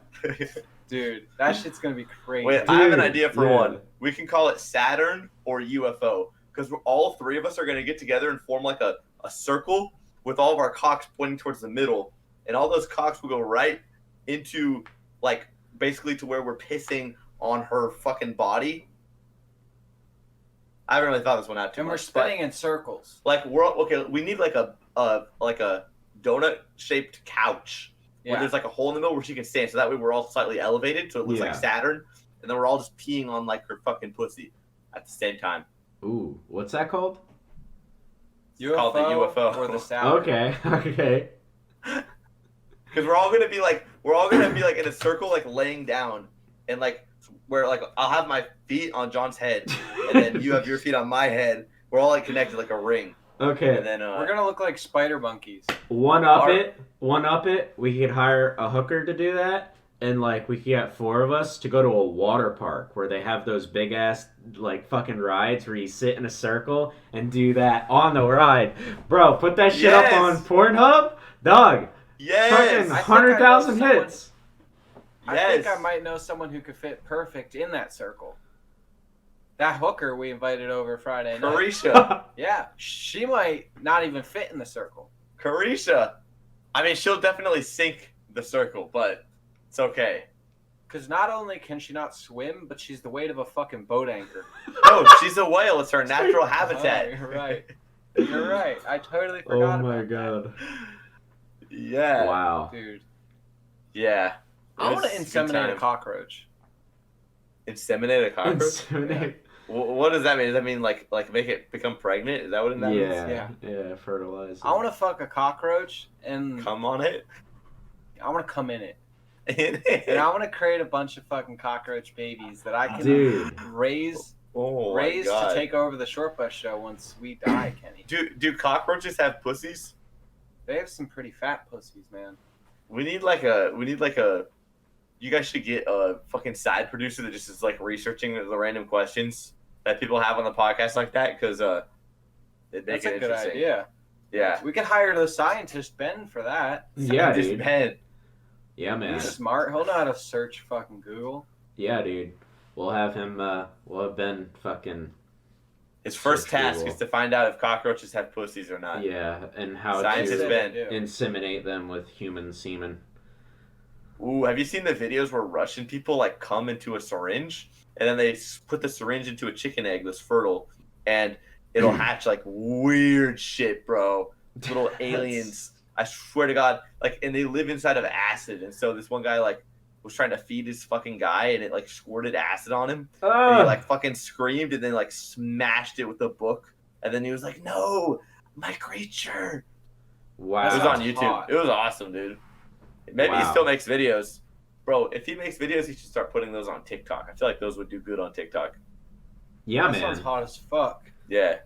Dude, that shit's gonna be crazy. Wait, I have an Dude, idea for yeah. one. We can call it Saturn or UFO, because all three of us are gonna get together and form like a circle with all of our cocks pointing towards the middle, and all those cocks will go right into, like, basically to where we're pissing on her fucking body. I haven't really thought this one out too and we're much. but, spinning in circles. like, we're okay. We need like a donut shaped couch where Yeah. there's like a hole in the middle where she can stand, so that way we're all slightly elevated, so it looks like Yeah. Saturn, and then we're all just peeing on like her fucking pussy at the same time. Ooh, what's that called? It's called the UFO. or the Saturn. Okay. Okay. Because we're all gonna be like in a circle, like laying down, and like where like I'll have my feet on John's head, and then you have your feet on my head. We're all like connected like a ring, Okay. and then We're gonna look like spider monkeys. One up it. We could hire a hooker to do that, and like we could get 4 of us to go to a water park where they have those big ass like fucking rides where you sit in a circle and do that on the ride, bro. Put that shit up Yes. on Pornhub, dog. yes, Fucking I think I know 100,000 someone- hits. I think I might know someone who could fit perfect in that circle. That hooker we invited over Friday night. Carisha. Yeah, she might not even fit in the circle. Carisha. I mean, she'll definitely sink the circle, but it's okay. Because not only can she not swim, but she's the weight of a fucking boat anchor. No, she's a whale. It's her natural habitat. Oh, you're right. You're right. I totally forgot Oh my about god. Yeah. Wow. that. Dude. Yeah. I want to It was inseminate good a time. cockroach. Inseminate a cockroach? Inseminate. What does that mean? Does that mean like make it become pregnant? Is that what that means? Yeah, fertilize. I want to fuck a cockroach and Come on it. I want to come in it. In And I it. want to create a bunch of fucking cockroach babies that I can Dude. raise Oh my to god. take over the Short Bus Show once we die, Kenny. Do cockroaches have pussies? They have some pretty fat pussies, man. We need like a. You guys should get a fucking side producer that just is like researching the random questions that people have on the podcast like that, because it'd make That's it a good interesting. idea. Yeah. We could hire the scientist Ben for that. Yeah, Just dude. Ben. Yeah, man. He's smart. He'll know how to search fucking Google. Yeah, dude. We'll have him. We'll have Ben fucking. His first Search task Google. is to find out if cockroaches have pussies or not. Yeah, and how Scientist to Ben. Yeah. inseminate them with human semen. Ooh, have you seen the videos where Russian people like come into a syringe and then they put the syringe into a chicken egg that's fertile, and it'll hatch like weird shit, bro. Little aliens. I swear to God, like, and they live inside of acid. And so this one guy like was trying to feed his fucking guy, and it like squirted acid on him. And he like fucking screamed and then like smashed it with a book. And then he was like, "No, my creature." Wow. It was on YouTube. hot. It was awesome, dude. Maybe he Wow. still makes videos. Bro, if he makes videos, he should start putting those on TikTok. I feel like those would do good on TikTok. Yeah, That sounds man. hot as fuck. Yeah.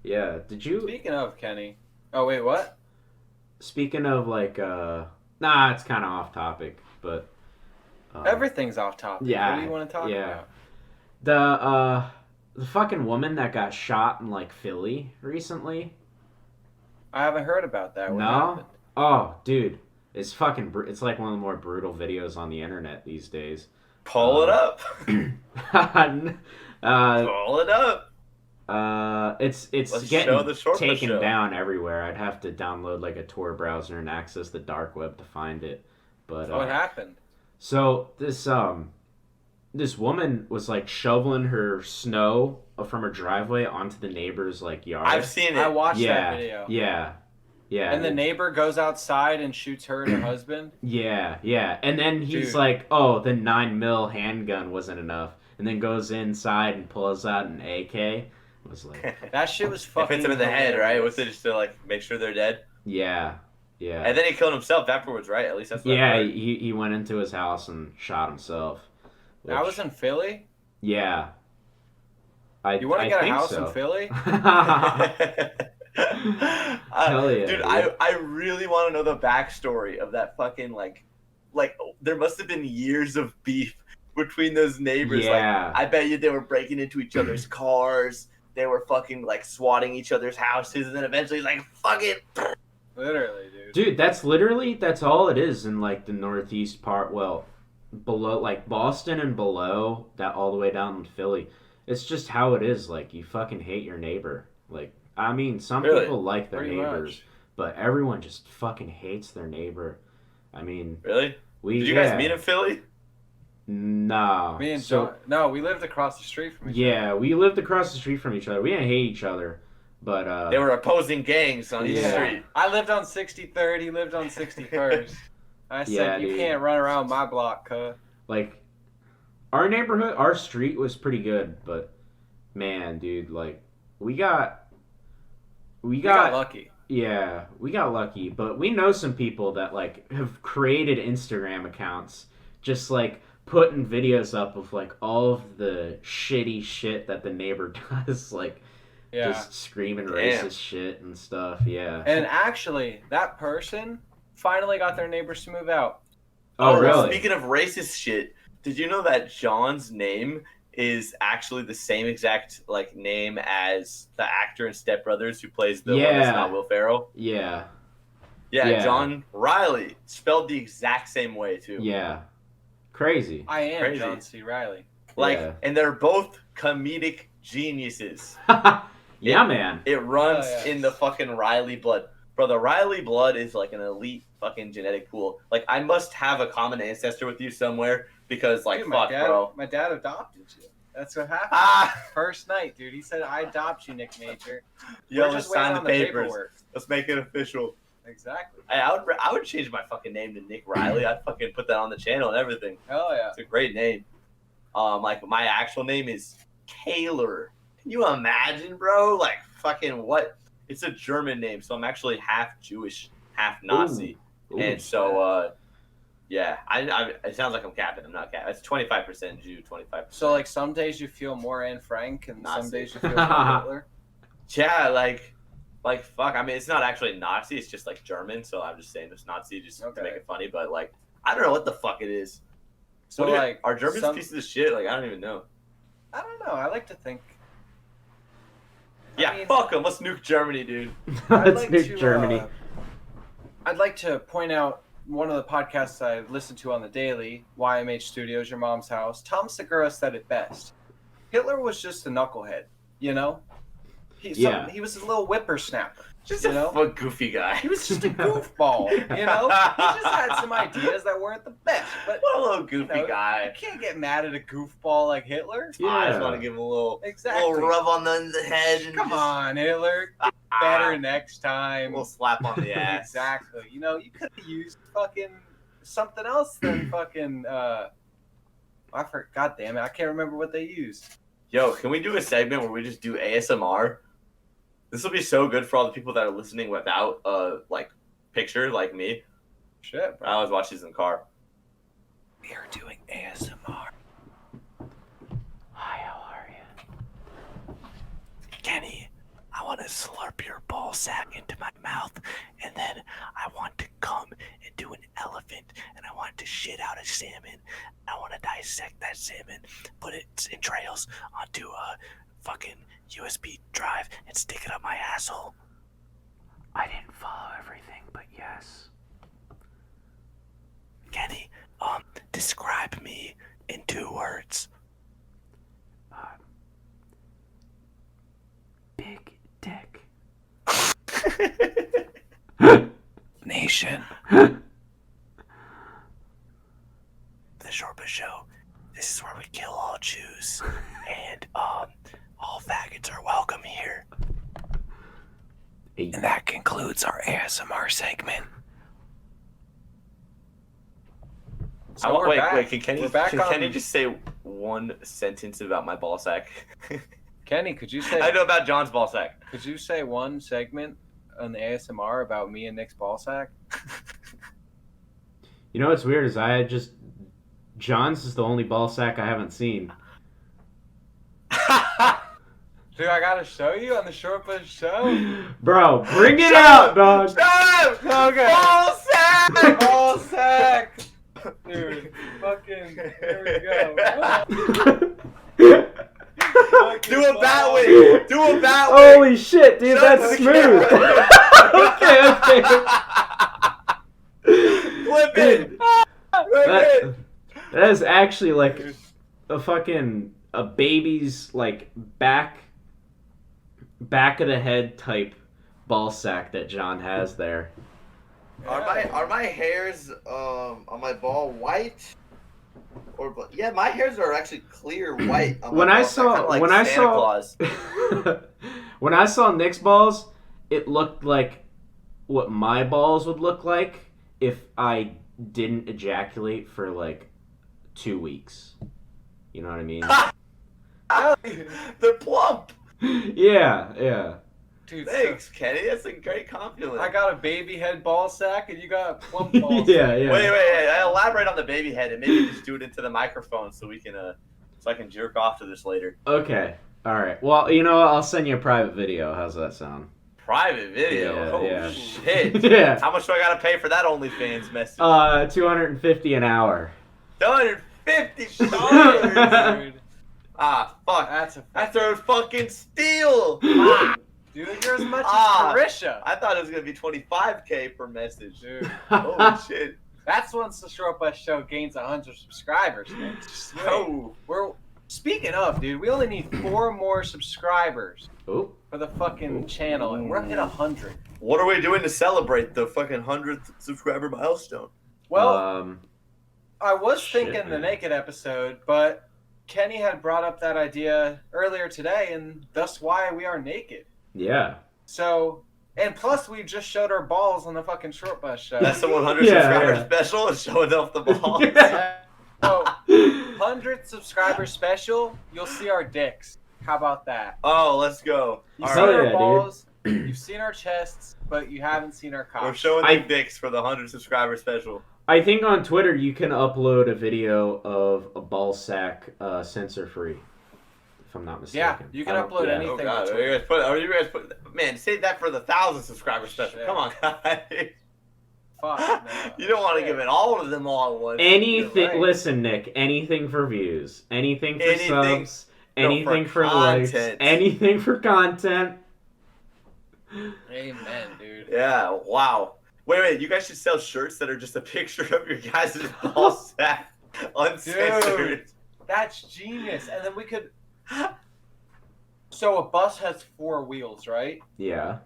Yeah. Did you? Speaking of Kenny. Oh wait, what? Speaking of like, nah, it's kind of off topic, but. Everything's off topic. yeah, What do you want to talk yeah. about? The fucking woman that got shot in like Philly recently. I haven't heard about that. What No? happened? Oh, dude, it's fucking. It's like one of the more brutal videos on the internet these days. Pull it up. uh, Pull it up. it's Let's show the getting Short Bus taken Show. down everywhere. I'd have to download like a Tor browser and access the dark web to find it. But What happened? so this woman was like shoveling her snow from her driveway onto the neighbor's like yard. I've seen I it. watched yeah, that video. yeah. And the neighbor goes outside and shoots her and her husband. Yeah. And then he's Dude. like, oh, the 9mm handgun wasn't enough. And then goes inside and pulls out an AK. It was like, That shit was It fucking. hits him in the head, right? hilarious. With it just to like make sure they're dead. yeah. And then he killed himself afterwards, right? At least that's what I Yeah, heard. he went into his house and shot himself. That which- was in Philly. Yeah. You want to get a think house so. in Philly? Hell yeah, dude, dude. I really want to know the backstory of that fucking like there must have been years of beef between those neighbors. Yeah. Like I bet you they were breaking into each other's cars. They were fucking like swatting each other's houses, and then eventually he's like, "Fuck it." Literally, dude. Dude, that's all it is in like the northeast part. Well, below like Boston and below that, all the way down in Philly. It's just how it is. Like you fucking hate your neighbor. Like I mean, some Really? people like their Pretty neighbors, much. but everyone just fucking hates their neighbor. I mean, Really? we Did you yeah. guys meet in Philly? No. Me and so John. No, we lived across the street from each other. yeah, we lived across the street from each other. We didn't hate each other, but They were opposing gangs on each Yeah. street. I lived on 63rd. He lived on 61st. I said, Yeah, you dude. can't run around my block, cuh. like our neighborhood, our street was pretty good, but man, dude, like we got We got lucky. yeah, we got lucky, but we know some people that like have created Instagram accounts just like putting videos up of like all of the shitty shit that the neighbor does, like Yeah. just screaming Damn. racist shit and stuff. Yeah. And actually, that person finally got their neighbors to move out. Oh, really? Speaking of racist shit, did you know that John's name is actually the same exact like name as the actor in Step Brothers who plays the one Yeah. that's not Will Ferrell? Yeah. Yeah, Yeah. John Riley, spelled the exact same way too. Yeah. Crazy. I am Crazy. John C. Riley. Like, Yeah. and they're both comedic geniuses. Yeah, man. It runs Oh, yes. in the fucking Riley blood. Bro, the Riley blood is like an elite fucking genetic pool. Like, I must have a common ancestor with you somewhere because, like, Dude, fuck, bro. My dad adopted you. That's what happened. Ah! First night, dude. He said, I adopt you, Nick Major. Yo, We're let's just waiting sign the on papers. paperwork. Let's make it official. Exactly. I would change my fucking name to Nick Riley. I'd fucking put that on the channel and everything. Hell yeah. It's a great name. Like, my actual name is Kaler. Can you imagine, bro? Like, fucking what? It's a German name, so I'm actually half Jewish, half Nazi. Ooh. And so, yeah, I it sounds like I'm capping. I'm not capping. It's 25% Jew, 25%. So, like, some days you feel more Anne Frank, and Nazi. some days you feel more Hitler. Yeah, like, fuck. I mean, it's not actually Nazi. It's just, like, German, so I'm just saying it's Nazi just to make it funny. But, like, I don't know what the fuck it is. So, like, are Germans pieces of shit? Like, I don't even know. I don't know. I like to think. Yeah, I mean, fuck them. Let's nuke Germany, dude. Let's nuke Germany. I'd like to point out one of the podcasts I listen to on the daily, YMH Studios, Your Mom's House. Tom Segura said it best. Hitler was just a knucklehead, you know? He was a little whippersnapper. Just you know? a goofy guy. He was just a goofball, you know? He just had some ideas that weren't the best. But what a little goofy guy. You can't get mad at a goofball like Hitler. Yeah. I just want to give him a little Exactly. rub on the head. And Come just, on, Hitler. Better next time. A little slap on the ass. Exactly. You know, you could have used fucking something else than fucking I forgot. God damn it, I can't remember what they used. Yo, can we do a segment where we just do ASMR? This will be so good for all the people that are listening without like picture like me. Shit, bro. I always watch these in the car. We are doing ASMR. Hi, how are you? Kenny, I want to slurp your ball sack into my mouth, and then I want to come and do an elephant, and I want to shit out a salmon. I want to dissect that salmon, put its entrails onto a fucking USB drive, and stick it up my asshole. I didn't follow everything, but yes. Kenny, describe me in 2 words. Big dick. Nation. The Shortbus Show. This is where we kill all Jews, and all faggots are welcome here. And that concludes our ASMR segment. So we're back. Wait, can Kenny, We're back can on- Kenny just say one sentence about my ball sack? Kenny, could you say I know about John's ball sack. Could you say one segment on the ASMR about me and Nick's ball sack? You know what's weird is John's is the only ball sack I haven't seen. Dude, I gotta show you on the Shortbus Show. Bro, bring it out, dog. Okay. Ball sack! Ball sack. Dude, fucking, here we go. Do a bat wing! Do a bat wing! Holy shit, dude, Shut that's the smooth. okay. Flip it! That is actually like a fucking baby's like back of the head type ball sack that John has there. Are my hairs on my ball white? Or yeah, my hairs are actually clear white. On When my I balls. saw- Kinda like when I Santa saw- Claus. When I saw Nick's balls, it looked like what my balls would look like if I didn't ejaculate for like 2 weeks. You know what I mean? They're plump. Yeah. Dude, Thanks, Kenny. That's a great compliment. I got a baby head ball sack and you got a plump ball sack. yeah. Wait. I elaborate on the baby head and maybe just do it into the microphone so we can so I can jerk off to this later. Okay. All right. Well, you know what? I'll send you a private video. How's that sound? Private video. Yeah. Shit. Yeah. How much do I gotta pay for that OnlyFans message? $250 an hour. $250. Dude, Ah, fuck. that's a That's a fucking steal. Dude, you're as much Ah. as Carisha. I thought it was gonna be $25K per message. Dude, Holy shit. that's once the Shortbus Show gains 100 subscribers, man. Just wait. Oh. We're Speaking of, dude, we only need 4 more subscribers Oh, for the fucking channel, and we're up at 100. What are we doing to celebrate the fucking 100th subscriber milestone? Well, I was shit, thinking the man. naked episode, but Kenny had brought up that idea earlier today, and thus why we are naked. yeah. So, and plus we just showed our balls on the fucking short bus show. That's the 100 Yeah, subscriber yeah. special, is showing off the ball. Yeah. So, 100th subscriber special, you'll see our dicks. How about that? Oh, let's go. You've All seen right. yeah, our dude. balls, you've seen our chests, but you haven't seen our cocks. We're showing I- the dicks for the 100 subscriber special. I think on Twitter you can upload a video of a ball sack censor free, if I'm not Yeah, mistaken. you can I don't- upload yeah. anything. Oh god, on are you Twitter. guys put? Man, save that for the 1,000 subscriber special. Shit. Come on, guys. Fuck, no. You don't want to Shit. give it all of them all at once. Anything, You're right. listen, Nick. Anything for views. Anything for Anything- subs. no, Anything for for likes. content. Anything for content. Amen, dude. Yeah. Wow. Wait. You guys should sell shirts that are just a picture of your guys' ball sack, uncensored. Dude, that's genius. And then we could. So a bus has 4 wheels, right? Yeah.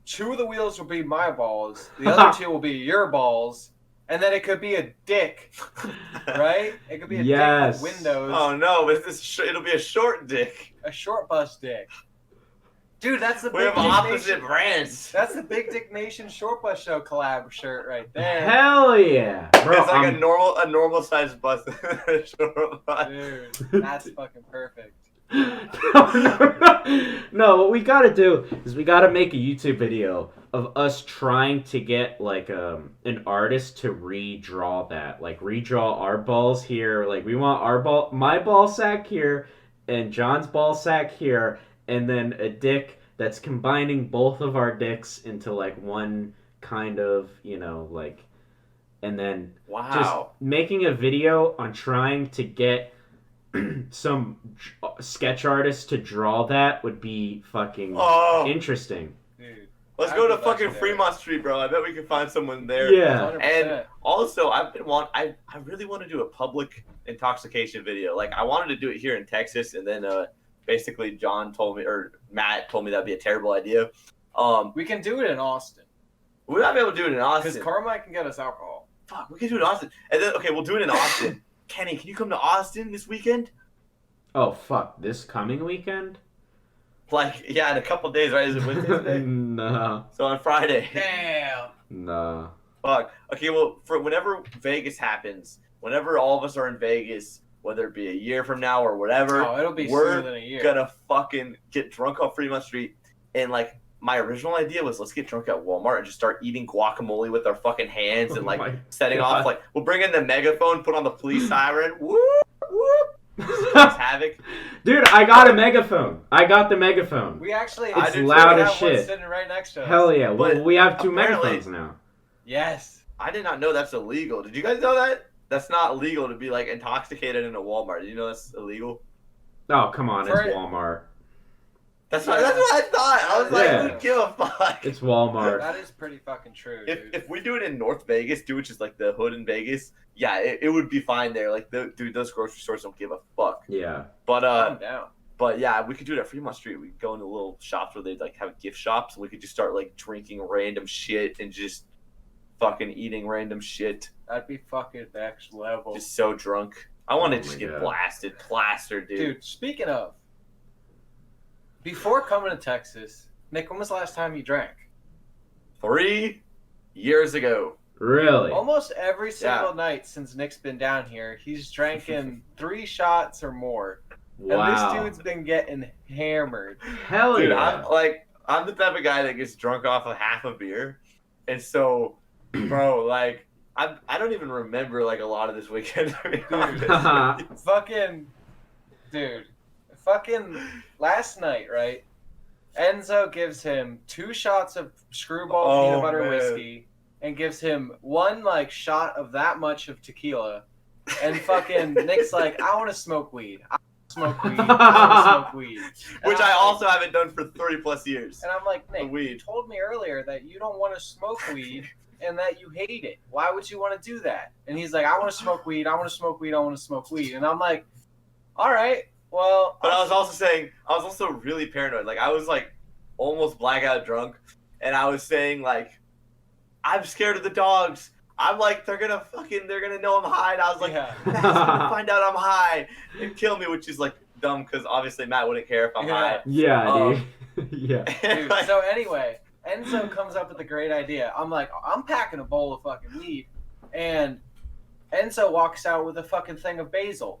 2 of the wheels will be my balls. The other 2 will be your balls. And then it could be a dick, right? It could be a Yes. dick with windows. Oh no, but it'll be a short dick. A short bus dick. Dude, that's the We Big have Dick opposite Nation. brands. That's the Big Dick Nation Short Bus Show collab shirt right there. Hell yeah, bro! It's like I'm- a normal sized bus. Short bus. Dude, that's fucking perfect. No, what we gotta do is we gotta make a YouTube video of us trying to get like an artist to redraw that, like redraw our balls here. Like we want my ball sack here, and John's ball sack here, and then a dick that's combining both of our dicks into like one kind of, like, and then Wow. just making a video on trying to get some sketch artists to draw that would be fucking Oh, interesting. Dude. let's That'd go to be fucking legendary. Fremont Street, bro. I bet we can find someone there. Yeah. 100%. And also, I really want to do a public intoxication video. Like, I wanted to do it here in Texas, and then basically John told me, or Matt told me that'd be a terrible idea. We can do it in Austin. We're not able to do it in Because Austin. Carmine can get us alcohol. Fuck, we can do it in Austin. And then, okay, we'll do it in Austin. Kenny, can you come to Austin this weekend? Oh fuck! This coming weekend? Like, yeah, in a couple days, right? Is it Wednesday today? No, So on Friday. Damn. no. Fuck. Okay, well, for whenever Vegas happens, whenever all of us are in Vegas, whether it be a year from now or whatever, Oh, it'll be we're sooner than a year. gonna fucking get drunk off Fremont Street. And like, my original idea was let's get drunk at Walmart and just start eating guacamole with our fucking hands and Oh like my setting God. off. Like, we'll bring in the megaphone, put on the police siren, whoop whoop, cause havoc. Dude, I got a megaphone. I got the megaphone. We actually It's we loud have as one shit. sitting right next to us. Hell yeah! Well, But we have 2 apparently- megaphones now. Yes. I did not know that's illegal. Did you guys know that? That's not legal to be like intoxicated in a Walmart. Did you know that's illegal? Oh come on, For it's it- Walmart. That's what I thought. I was like, Yeah. who give a fuck? It's Walmart. That is pretty fucking true, dude. If we do it in North Vegas, dude, which is like the hood in Vegas, yeah, it would be fine there. Like, dude, those grocery stores don't give a fuck. Yeah. But Calm down. but yeah, we could do it at Fremont Street. We could go into little shops where they like have gift shops, and we could just start like drinking random shit and just fucking eating random shit. That'd be fucking next level. Just so drunk. I want to Oh just my get God. blasted, plastered, dude. Dude, speaking of, before coming to Texas, Nick, when was the last time you drank? 3 years ago. Really? Almost every single Yeah. night since Nick's been down here, he's drinking 3 shots or more. Wow. And this dude's been getting hammered. Hell Dude, yeah. I'm the type of guy that gets drunk off of half a beer, and so, bro, like, I don't even remember like a lot of this weekend. To be honest with you. Fucking last night, right? Enzo gives him 2 shots of screwball Oh, peanut butter man. whiskey and gives him 1 like shot of that much of tequila. And fucking Nick's like, I want to smoke weed. I want to smoke weed. I want to smoke weed. And Which I'm I like- also haven't done for 30+ years. And I'm like, Nick, weed. you told me earlier that you don't want to smoke weed and that you hate it. Why would you want to do that? And he's like, I want to smoke weed. I want to smoke weed. I want to smoke weed. And I'm like, All right. Well, But I was also really paranoid. Like I was like almost blackout drunk, and I was saying like, I'm scared of the dogs. I'm like, they're gonna know I'm high. And I was like, Yeah. Matt's gonna find out I'm high and kill me, which is like dumb because obviously Matt wouldn't care if I'm high. Yeah, dude. Yeah. Dude, Like, so anyway, Enzo comes up with a great idea. I'm like, I'm packing a bowl of fucking weed, and Enzo walks out with a fucking thing of basil,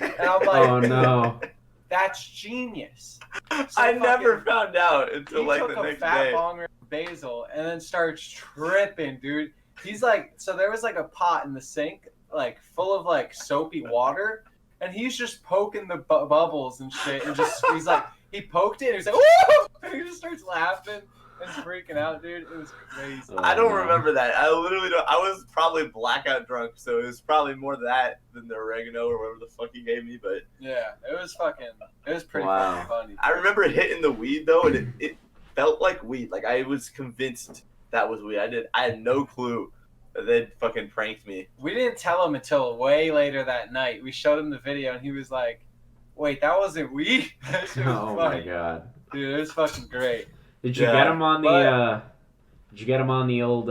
and I'm like, Oh no. that's genius. So I never fucking- found out until He like took the a next fat day. bonger of basil and then starts tripping, dude. He's like, so there was like a pot in the sink, like full of like soapy water, and he's just poking the bubbles and shit, and just he's like, he poked it, and he's like, woo! And he just starts laughing and freaking out, dude. It was crazy. I don't no. remember that. I literally don't. I was probably blackout drunk, so it was probably more that than the oregano or whatever the fuck he gave me. But Yeah, it was pretty Wow. fucking funny. I remember hitting the weed though, and it felt like weed. Like I was convinced that was weed. I had no clue that they'd fucking pranked me. We didn't tell him until way later that night. We showed him the video, and he was like, "Wait, that wasn't weed." That shit was Oh my funny, god. dude. It was fucking great. Did you Yeah, get him on the but- did you get him on the old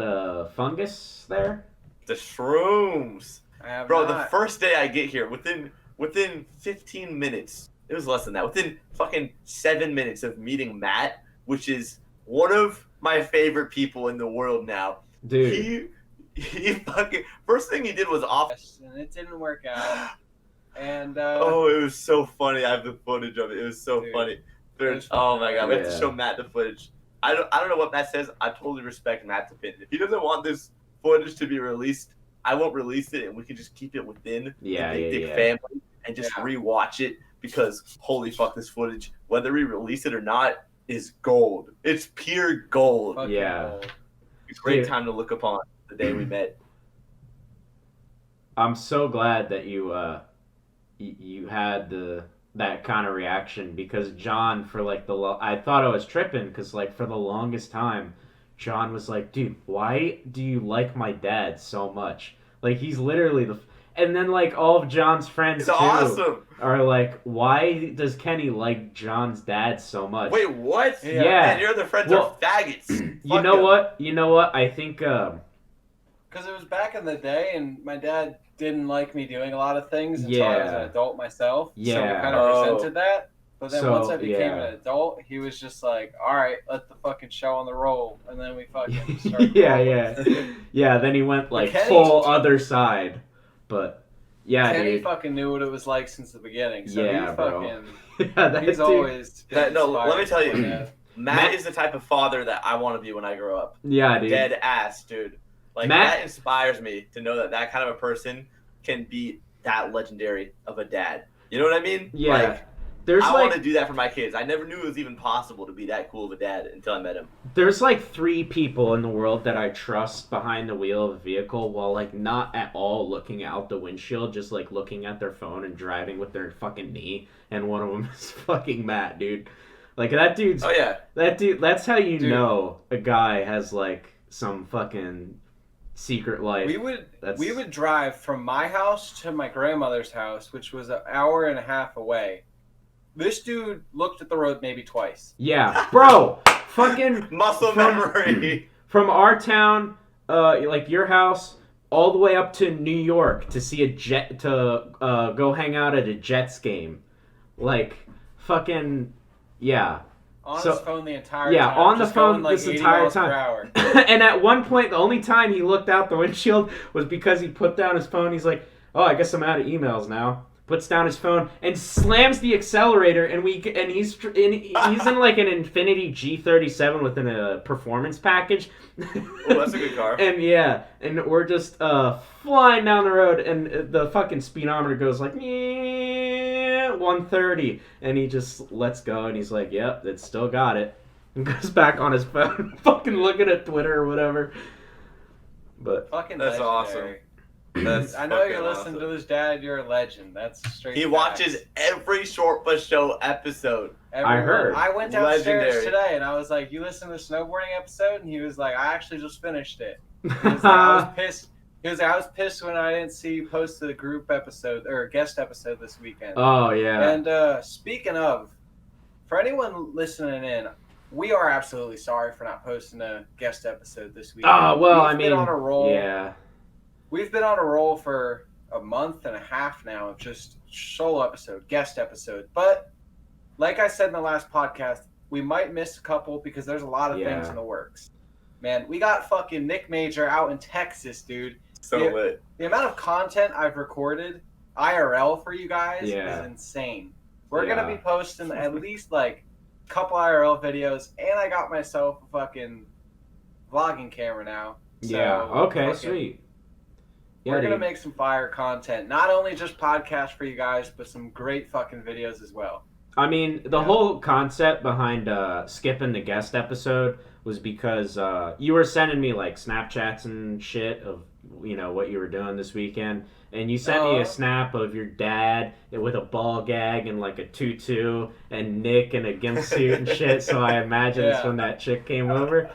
fungus there? The shrooms, I have bro. The not. first day I get here, within 15 minutes, it was less than that. Within fucking 7 minutes of meeting Matt, which is one of my favorite people in the world now. Dude. He fucking first thing he did was off. And it didn't work out. And Oh, it was so funny. I have the footage of it. It was so Dude, funny. it was Oh my god, we have to Yeah. show Matt the footage. I don't know what Matt says. I totally respect Matt's opinion. If he doesn't want this footage to be released, I won't release it, and we can just keep it within Yeah, the Big yeah, Dick yeah. family and just Yeah. rewatch it because holy fuck, this footage, whether we release it or not, is gold. It's pure gold. fucking Yeah. gold. It's a great Dude. time to look upon the day we met. I'm so glad that you you had that kind of reaction because John for like I thought I was tripping because like for the longest time John was like, dude, why do you like my dad so much? Like he's literally and then like all of John's friends It's too awesome. are like, why does Kenny like John's dad so much? Wait, what? Yeah. Man, your other friends Well, are faggots. you Fuck know them. what? You know what? I think Because it was back in the day, and my dad didn't like me doing a lot of things until I was Yeah. an adult myself. So Yeah. we kind of Oh. resented that. But then So, once I became yeah. an adult, he was just like, "All right, let the fucking show on the roll," and then we fucking started. yeah, rolling. yeah. Then he went like Kenny- full other side, but yeah, Kenny dude. fucking knew what it was like since the beginning. So Yeah, he bro. fucking, Yeah, that he's dude- always. been No, let me inspired tell you. by my dad. Matt is the type of father that I want to be when I grow up. Yeah, dude. Dead ass, dude. Like Matt- that inspires me to know that that kind of a person can be that legendary of a dad. You know what I mean? Yeah. Like, There's I like want to do that for my kids. I never knew it was even possible to be that cool of a dad until I met him. there's like 3 people in the world that I trust behind the wheel of a vehicle while like not at all looking out the windshield, just like looking at their phone and driving with their fucking knee. And one of them is fucking Matt, dude. Like that dude's Oh yeah. that dude. That's how you Dude. know a guy has like some fucking secret life. We would That's- we would drive from my house to my grandmother's house, which was an hour and a half away. This dude looked at the road maybe twice. Yeah, bro. Fucking Muscle From- memory. from our town, like your house, all the way up to New York to see a Jet to go hang out at a Jets game, like fucking yeah. On So- his phone the entire yeah, time. on the just phone going like this 80 entire miles time. Per hour. And at one point, the only time he looked out the windshield was because he put down his phone. He's like, "Oh, I guess I'm out of emails now." Puts down his phone and slams the accelerator, and he's in like an Infiniti G37 within a performance package. Oh, that's a good car. And yeah, and we're just flying down the road, and the fucking speedometer goes like 130, and he just lets go, and he's like, "Yep, it's still got it," and goes back on his phone, fucking looking at Twitter or whatever. But Fucking That's legendary. That's I know fucking you're listening awesome. to his dad. You're a legend. That's straight. He facts. watches every Short Bus Show episode. Everyone. heard. I went downstairs Legendary. today and I was like, "You listen to the snowboarding episode?" And he was like, "I actually just finished it." He was like, I was pissed. I was pissed when I didn't see you post the group episode or guest episode this weekend. Oh yeah. And speaking of, for anyone listening in, we are absolutely sorry for not posting a guest episode this weekend. Oh well, We've been on a roll. Yeah. We've been on a roll for a month and a half now of just solo episode, guest episode. But like I said in the last podcast, we might miss a couple because there's a lot of things in the works. Man, we got fucking Nick Major out in Texas, dude. So lit. The amount of content I've recorded IRL for you guys is insane. We're going to be posting at least like a couple IRL videos, and I got myself a fucking vlogging camera now. So okay, sweet. Yeah, we're going to make some fire content. Not only just podcasts for you guys, but some great fucking videos as well. I mean, the whole concept behind skipping the guest episode was because you were sending me like Snapchats and shit of what you were doing this weekend, and you sent me a snap of your dad with a ball gag and like a tutu, and Nick in a gimp suit and shit. So I imagine it's when that chick came over,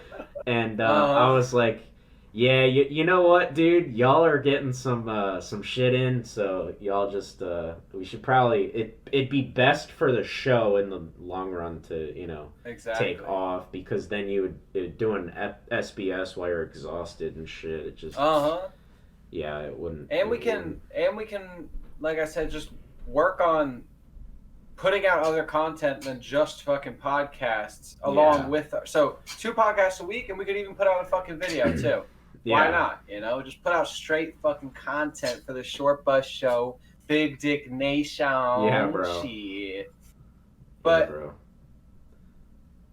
and I was like, yeah, you know what, dude? Y'all are getting some shit in, so y'all just we should probably it'd be best for the show in the long run to take off, because then you would do an SBS while you're exhausted and shit. It just yeah, it wouldn't. And we can like I said, just work on putting out other content than just fucking podcasts along with so 2 podcasts a week, and we could even put out a fucking video too. Why not? Just put out straight fucking content for the Short Bus Show, Big Dick Nation. Yeah, bro. Shit. But bro.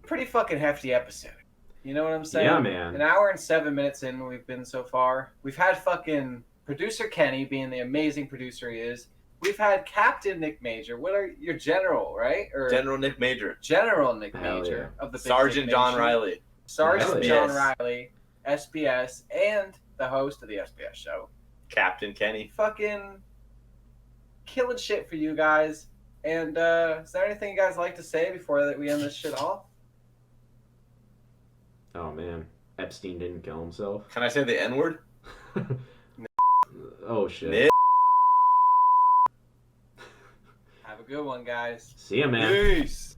Pretty fucking hefty episode. You know what I'm saying? Yeah, man. 1 hour and 7 minutes in we've been so far. We've had fucking producer Kenny being the amazing producer he is. We've had Captain Nick Major. What are your general, right? Or General Nick Major. General Nick Major of the Big Sergeant Dick John Nation. Riley. Sergeant John Riley. SBS, and the host of the SBS show, Captain Kenny. Fucking killing shit for you guys. And is there anything you guys like to say before that we end this shit off? Oh man, Epstein didn't kill himself. Can I say the N-word? Oh shit. Nick. Have a good one, guys. See ya, man. Peace.